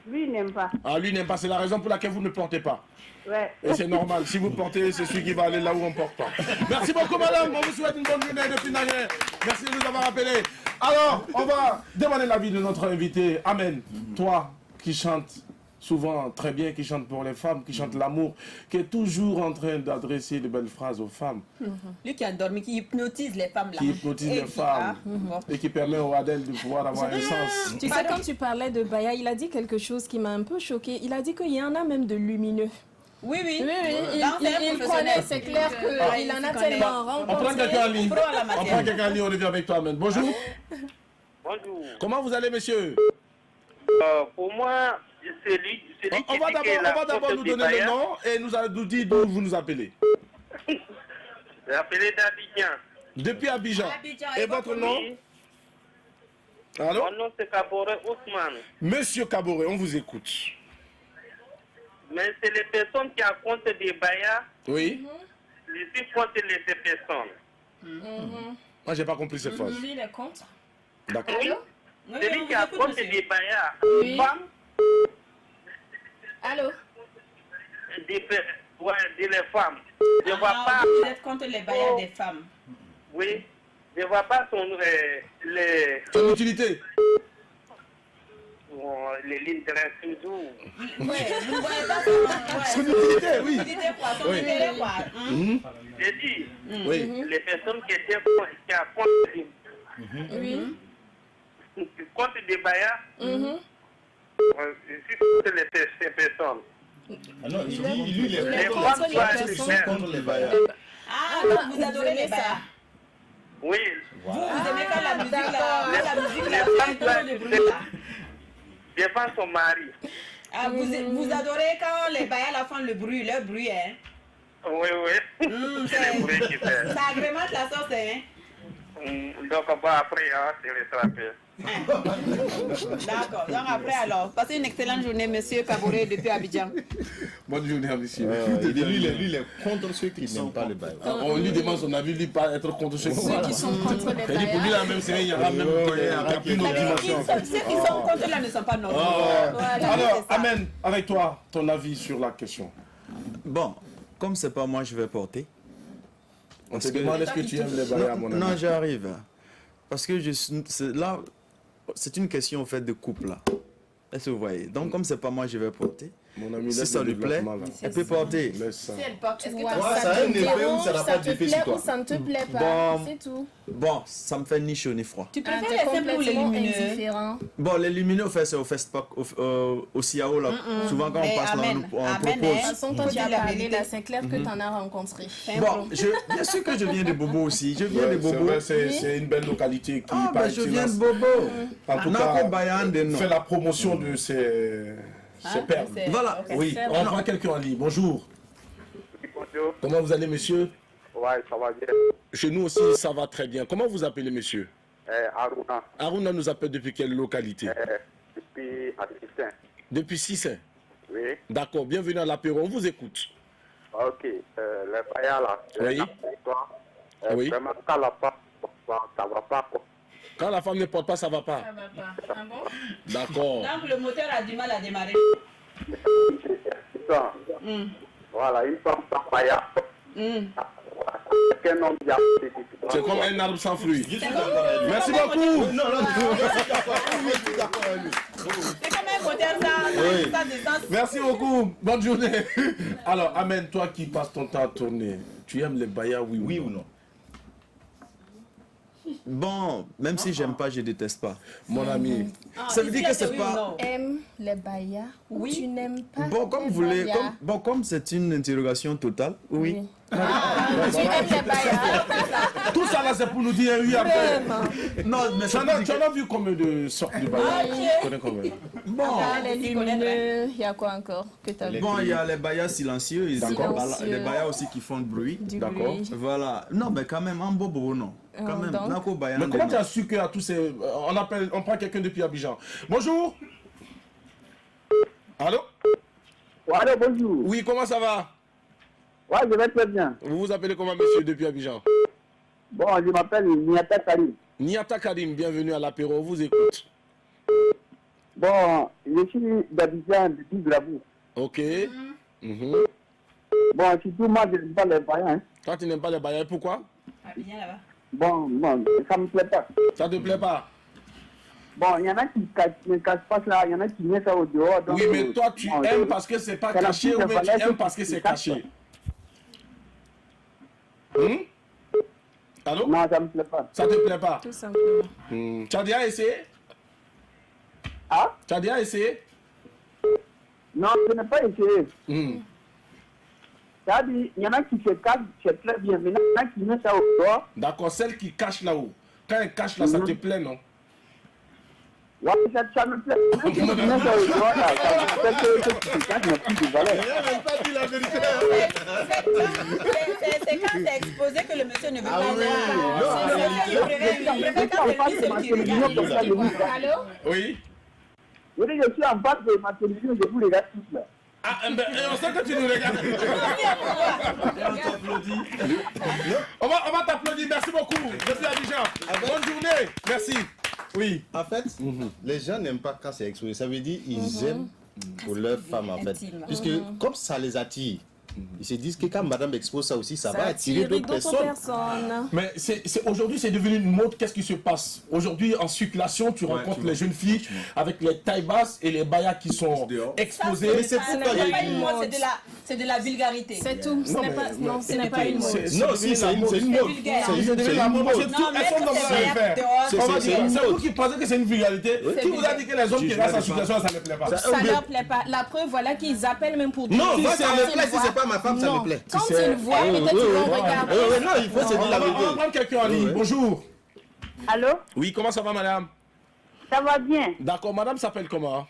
Lui, il n'aime pas. Ah, lui n'aime pas, c'est la raison pour laquelle vous ne portez pas. Ouais. Et c'est normal, si vous portez, c'est celui qui va aller là où on porte pas. Merci beaucoup, madame, on vous souhaite une bonne journée depuis Nagrin. Merci de nous avoir appelés. Alors, on va demander l'avis de notre invité. Amen. Toi qui chantes souvent très bien, qui chante pour les femmes, qui chante l'amour, qui est toujours en train d'adresser de belles phrases aux femmes. Lui qui a dormi, qui hypnotise les femmes là. Qui hypnotise les femmes et qui permet aux Adèle de pouvoir avoir un sens. Tu sais, quand tu parlais de Baya, il a dit quelque chose qui m'a un peu choqué. Il a dit qu'il y en a même de lumineux. Oui. Il connaît, c'est clair qu'il en a tellement rencontré. On prend quelqu'un en ligne. On revient avec toi, Amen. Bonjour. Bonjour. Comment vous allez, monsieur? Pour moi, c'est lui on va d'abord nous donner le nom et nous dire d'où vous nous appelez. Appelé d'Abidjan. Depuis Abidjan. Et votre nom? Allô? Mon nom c'est Kabore Ousmane. Monsieur Kabore, on vous écoute. Mais c'est les personnes qui racontent des bayas. Oui. Je suis contre ces personnes. Moi, j'ai pas compris cette phrase. Lui, il est contre. D'accord. C'est lui qui raconte des bayas. Oui. Allô? Des les femmes. Je vois pas. Vous êtes contre les bayas des femmes. Oui. Je vois pas son utilité. Les lignes de toujours. Vous ne voyez pas son utilité, oui. Son intérêt, quoi. J'ai dit, les personnes qui racontent contre des bayas, je suis contre ces personnes. Ah non, il dit, lui, les femmes contre les bayas. Ah, donc vous adorez les bayas? Oui. Vous aimez quand la musique, les femmes doivent le bruit là. Défendre son mari. Ah, vous adorez quand les bayas la font le bruit, leur bruit, hein? Oui. C'est le bruit qui fait. Ça agrémente la sauce, hein? Donc, après, c'est le rappel. D'accord. Donc après, alors, passez une excellente journée, monsieur Kabouré, depuis Abidjan. Bonne journée à monsieur. Lui, il est contre ceux qui n'aiment pas les bails. On lui demande son avis, lui pas être contre ceux qui sont contre les bails. Pour lui, la même série, il y aura même plus notre dimension. Ceux qui sont contre là ne sont pas normaux. Alors, Amen, avec toi, ton avis sur la question. Bon, comme c'est pas moi je vais porter. On te demande est-ce que tu aimes les bails, mon ami? Non, j'arrive. Parce que là, c'est une question en fait de couple là. Est-ce que vous voyez? Donc comme c'est pas moi je vais porter, mon ami, si ça lui plaît, elle peut porter. Si elle porte, est-ce que ça a un effet ou ça n'a pas d'effet sur toi? ou ça ne te plaît pas? C'est tout. Bon, ça me fait ni chaud ni froid. Tu préfères les simples ou les lumineux? Bon, les lumineux, en fait, c'est au Festpac, au CIAO, là. Souvent, quand on passe là, on propose. De toute façon, toi, tu as parlé, là, c'est clair que tu en as rencontré. Bon, bien sûr que je viens de Bobo aussi. Je viens de Bobo. C'est une belle localité qui je viens de Bobo. En tout cas, fait la promotion de ces perles. Voilà, oui. On prend quelqu'un en ligne. Bonjour. Bonjour. Comment vous allez, monsieur? Ouais, ça va bien. Chez nous aussi, ça va très bien. Comment vous appelez, monsieur? Aruna. Aruna nous appelle depuis quelle localité? Depuis Assistin. Depuis Sissin. Oui. D'accord, bienvenue à l'apéro, on vous écoute. Ok, les baillards là. Oui. Oui. Vraiment, quand la femme, ça va pas. Quand la femme ne porte pas, ça va pas. Ça va pas. Ah bon? D'accord. Donc le moteur a du mal à démarrer. Voilà, une femme sans baillard. C'est comme un arbre sans fruits. Merci beaucoup. C'est comme un moteur sans essence. Merci beaucoup. Bonne journée. Alors, Amen, toi qui passes ton temps à tourner, tu aimes les baillards, oui ou non? Bon, même si j'aime pas, je déteste pas. Mon ami. Ça veut dire que c'est pas... Tu aimes les baillards ou tu n'aimes pas Bon, comme vous voulez, comme c'est une interrogation totale, oui. Tu aimes les baillards? Tout ça là, c'est pour nous dire oui après. Non, mais tu en as vu combien de sortes de baillards? Tu connais combien? Bon, les lumineux, il y a quoi encore que tu as vu? Bon, il y a les baillards silencieux, les baillards aussi qui font du bruit. D'accord. Voilà. Non, mais quand même, en bobo, non. Quand même, mais comment tu as su qu'à tous ces... On prend quelqu'un depuis Abidjan. Bonjour. Allô? Allô, bonjour. Oui, comment ça va? Ouais, je vais très bien. Vous vous appelez comment, monsieur, depuis Abidjan? Bon, je m'appelle Niata Karim. Niata Karim, bienvenue à l'apéro, on vous écoute. Bon, je suis d'Abidjan, depuis Grabou. Ok. Bon, surtout moi, je n'aime pas les baillants. Hein. Toi, tu n'aimes pas les baillants, pourquoi? Abidjan là-bas. Bon, ça ne me plaît pas. Ça ne te plaît pas? Bon, il y en a qui ne cachent pas ça, il y en a qui mettent ça au dehors. Donc, oui, mais toi, tu aimes parce que c'est pas caché ou bien tu aimes parce que c'est caché? Allô? Non, ça ne me plaît pas. Ça ne te plaît pas? Tout simplement. Tu as déjà essayé? Ah? Tu as déjà essayé? Non, je n'ai pas essayé. C'est-à-dire, il y en a qui se cachent, c'est très bien, mais il y en a qui mettent ça au dehors. D'accord, celle qui cache là-haut. Quand elle cache là, ça te plaît, non? Ouais, ça me plaît. Quand tu mets ça au dehors, là, ça fait que tu caches, mais plus de valeur. Il n'a même pas dit la vérité. C'est quand c'est exposé que le monsieur ne veut pas voir. Allô? Oui. Je suis en face de ma télévision, je vous regarde tous là. Ah, ben, on sait que tu nous regardes. On va t'applaudir, merci beaucoup. Depuis Abidjan. Bonne journée, merci. Oui. En fait, les gens n'aiment pas quand c'est exposé. Ça veut dire qu'ils aiment pour leur femme, en fait. Puisque comme ça les attire, ils se disent que quand madame expose ça aussi, ça va attirer d'autres personnes. Mais aujourd'hui, c'est devenu une mode. Qu'est-ce qui se passe? Aujourd'hui, en circulation, tu rencontres les jeunes filles avec les tailles basses et les baillards qui sont exposés. Mais c'est pas une mode, c'est de la vulgarité. C'est tout. Ce n'est pas une mode. Non, si, c'est une mode. C'est une mode. C'est vous qui pensez que c'est une vulgarité. Qui vous a dit que les hommes qui restent en circulation, ça ne plaît pas? Ça leur plaît pas. La preuve, voilà qu'ils appellent même pour dire. Non, moi, ça me plaît. Si c'est pas ma femme, ça me plaît. Quand ils le voient, peut-être qu'ils vont regarder. Non, il faut se dire la vérité. On va prendre quelqu'un en ligne. Bonjour. Allô? Oui, comment ça va, madame? Ça va bien. D'accord, madame s'appelle comment?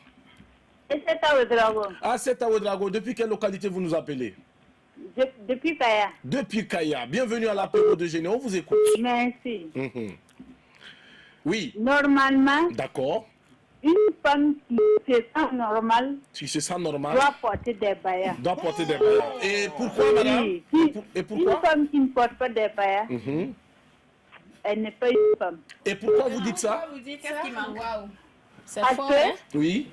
Et c'est à Ouedraogo. Ah, c'est à Ouedraogo. Depuis quelle localité vous nous appelez? Depuis Kaya. Depuis Kaya. Bienvenue à l'apéro de Génie. On vous écoute. Merci. Oui. Normalement, d'accord. Une femme qui se sent normale, doit porter des baïas. Doit porter des baïas. Et pourquoi, madame? Et pourquoi? Une femme qui ne porte pas des baïas, elle n'est pas une femme. Et pourquoi vous dites ça? Vous dites ça? Waouh. C'est Parce fort, que hein? Oui.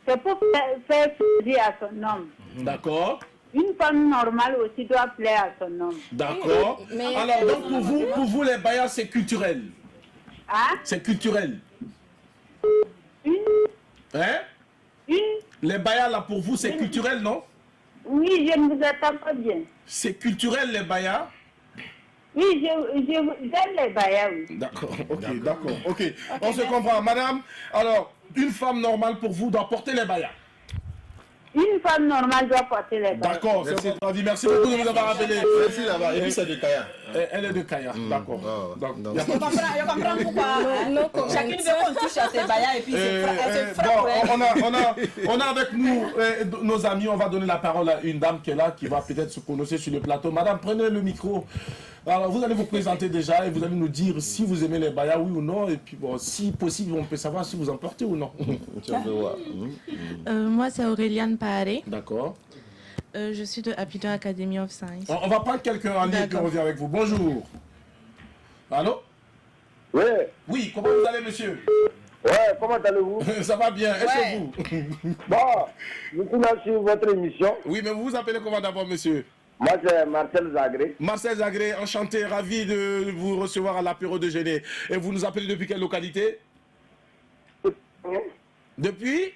c'est pour faire plaisir à son homme. D'accord. Une femme normale aussi doit plaire à son homme. D'accord. Alors, donc pour vous, les baïas, c'est culturel. Hein? C'est culturel. Hein? Une. Les baïas, là, pour vous, c'est culturel, non? Oui, je ne vous attends pas bien. C'est culturel, les baïas? Oui, j'aime les baïas, oui. D'accord, ok. On se comprend. Madame, alors, une femme normale pour vous doit porter les baïas? Une femme normale doit porter les baïas. D'accord, c'est bon. Merci beaucoup de nous avoir rappelé. Merci là-bas. Et puis c'est de Kaya. Elle est de Kaya, d'accord. Je comprends pourquoi. Chacune veut qu'on touche à ses baïas et puis c'est on a avec nous nos amis. On va donner la parole à une dame qui est là, qui va peut-être se prononcer sur le plateau. Madame, prenez le micro. Alors, vous allez vous présenter déjà et vous allez nous dire si vous aimez les baïas, oui ou non. Et puis, bon, si possible, on peut savoir si vous en portez ou non. Moi, c'est Auréliane Paré. D'accord. Je suis de Appido Academy of Science. On va prendre quelqu'un en ligne qui revient avec vous. Bonjour. Allô? Oui. Oui, comment vous allez, monsieur? Ouais, comment allez-vous? Ça va bien, et chez vous? Bon, je suis là sur votre émission. Oui, mais vous vous appelez comment d'abord, monsieur? Moi, c'est Marcel Zagré. Marcel Zagré, enchanté, ravi de vous recevoir à l'apéro de Génie. Et vous nous appelez depuis quelle localité? Depuis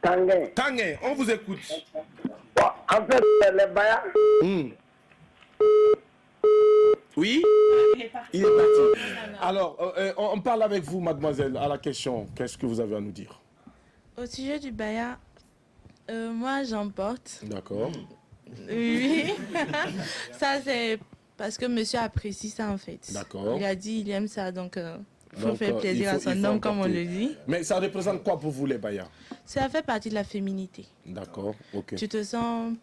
Tanguay. Tanguay, on vous écoute. Bon, en fait, les baïas. Oui? Il est parti. Alors, on parle avec vous, mademoiselle, à la question. Qu'est-ce que vous avez à nous dire? Au sujet du baya, moi, j'en porte. D'accord. Oui. Ça, c'est parce que monsieur apprécie ça, en fait. D'accord. Il a dit il aime ça, donc il faut faire plaisir à son homme, comme on le dit. Mais ça représente quoi pour vous, les baïas? Ça fait partie de la féminité. D'accord, ok. Tu te sens...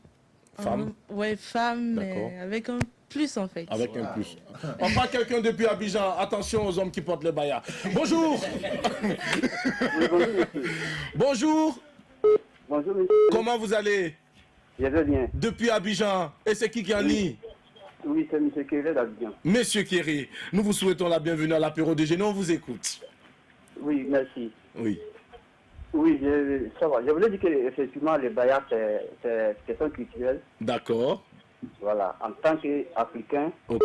Femme? Ouais, femme, mais avec un plus, en fait. Avec un plus. On prend quelqu'un depuis Abidjan. Attention aux hommes qui portent les baïas. Bonjour. Bonjour. Bonjour, monsieur. Comment vous allez? Je vais bien. Depuis Abidjan. Et c'est qui en ligne? Oui, c'est M. Kéré d'Abidjan. Monsieur Kéré, nous vous souhaitons la bienvenue à l'apéro de Génie. On vous écoute. Oui, merci. Oui. Oui, ça va. Je voulais dire qu'effectivement, les baïas, c'est question culturelle. D'accord. Voilà. En tant qu'Africain, ok,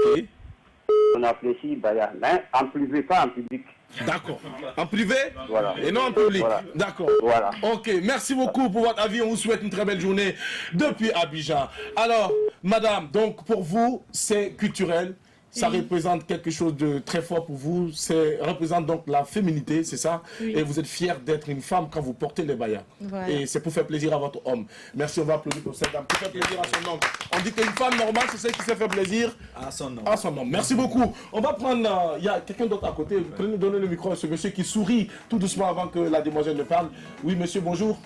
on apprécie baïas. Mais en privé, pas en public. D'accord. En privé? Voilà. Et non en public? Voilà. D'accord. Voilà. Ok, merci beaucoup pour votre avis. On vous souhaite une très belle journée depuis Abidjan. Alors, madame, donc pour vous, c'est culturel. Ça représente quelque chose de très fort pour vous. Ça représente donc la féminité, c'est ça? Oui. Et vous êtes fière d'être une femme quand vous portez les baïas. Voilà. Et c'est pour faire plaisir à votre homme. Merci, on va applaudir pour cette dame. Pour faire plaisir à son homme. On dit qu'une femme normale, c'est celle qui sait faire plaisir à son homme. Merci beaucoup. On va prendre... Il y a quelqu'un d'autre à côté. Vous pouvez nous donner le micro à ce monsieur qui sourit tout doucement avant que la demoiselle ne parle. Oui, monsieur, bonjour.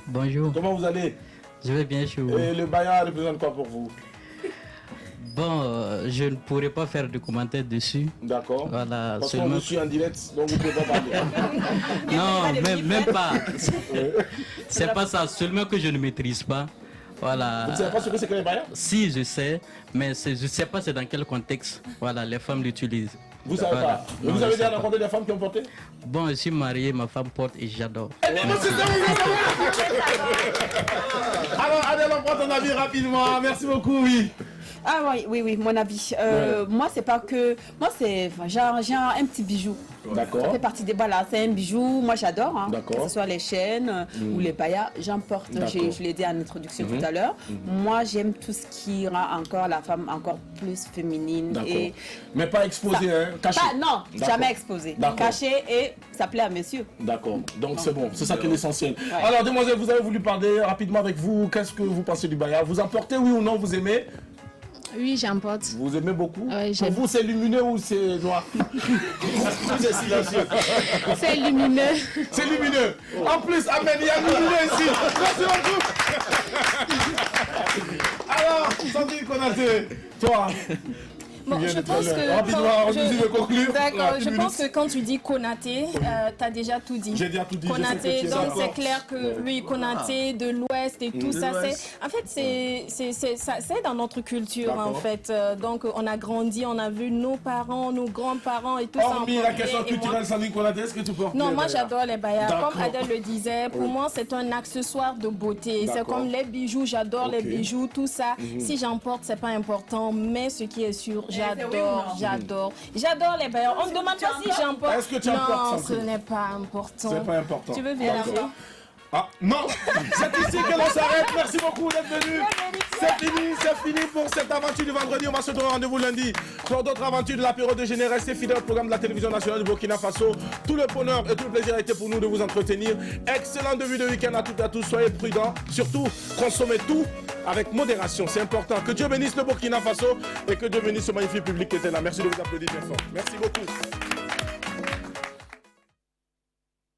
Bonjour. Comment vous allez? Je vais bien chez vous. Et le baïa représente quoi pour vous? Bon, je ne pourrais pas faire de commentaires dessus. D'accord. Voilà, parce seulement... qu'on vous suit en direct, donc vous ne pouvez pas parler. Non, même pas. C'est pas ça, seulement que je ne maîtrise pas. Voilà. Vous ne savez pas ce que c'est que les baïas? Si, je sais, mais je ne sais pas c'est dans quel contexte. Voilà, les femmes l'utilisent. Vous savez pas? Non, vous avez déjà rencontré des femmes qui ont porté? Bon, je suis marié, ma femme porte et j'adore. Alors, allez, on prend ton avis rapidement. Merci beaucoup, oui. Ah oui, mon avis. Moi, c'est pas que... Moi, c'est genre un petit bijou. D'accord. Ça fait partie des... Voilà, c'est un bijou. Moi, j'adore. Hein, d'accord. Que ce soit les chaînes ou les baïas, j'en porte. Je l'ai dit en introduction tout à l'heure. Moi, j'aime tout ce qui rend encore la femme encore plus féminine. Et mais pas exposée, hein, cachée. Non, jamais exposée. Cachée et ça plaît à messieurs. D'accord. Donc, c'est bon. C'est ça qui est l'essentiel. Ouais. Alors, demoiselle, vous avez voulu parler rapidement avec vous. Qu'est-ce que vous pensez du baïa? Vous en portez, oui ou non? Vous aimez? Oui, j'en porte. Vous aimez beaucoup? Oui, pour vous, c'est lumineux ou c'est noir? C'est silencieux. C'est lumineux. C'est lumineux. En plus, Amen, il y a lumineux ici. Merci beaucoup. Alors, Sandrine Konaté, toi. Bon, je pense que D'accord, je pense que quand tu dis Konaté, tu as déjà tout dit. J'ai déjà tout dit. Konaté, donc c'est clair que lui, Konaté de l'Ouest et tout ça, en fait, c'est dans notre culture en fait. Donc on a grandi, on a vu nos parents, nos grands-parents et tout ça. Hormis la question culturelle, Sandrine Konaté, est-ce que tu portes? Non, moi j'adore les bayas. Comme Adèle le disait, pour moi c'est un accessoire de beauté. C'est comme les bijoux, j'adore les bijoux, tout ça. Si j'en porte, c'est pas important, mais ce qui est sûr, j'adore les bayas. On ne demande pas si j'en porte. Est-ce que tu en portes? Non, ce n'est pas important. C'est pas important. Tu veux vérifier? Ah non, c'est ici que l'on s'arrête. Merci beaucoup d'être venu. C'est fini pour cette aventure du vendredi. On va se donner rendez-vous lundi pour d'autres aventures de l'apéro déjeuner. Restez fidèles au programme de la télévision nationale du Burkina Faso. Tout le bonheur et tout le plaisir a été pour nous de vous entretenir. Excellent début de week-end à toutes et à tous. Soyez prudents. Surtout, consommez tout avec modération. C'est important. Que Dieu bénisse le Burkina Faso et que Dieu bénisse ce magnifique public qui était là. Merci de vous applaudir bien fort. Merci beaucoup.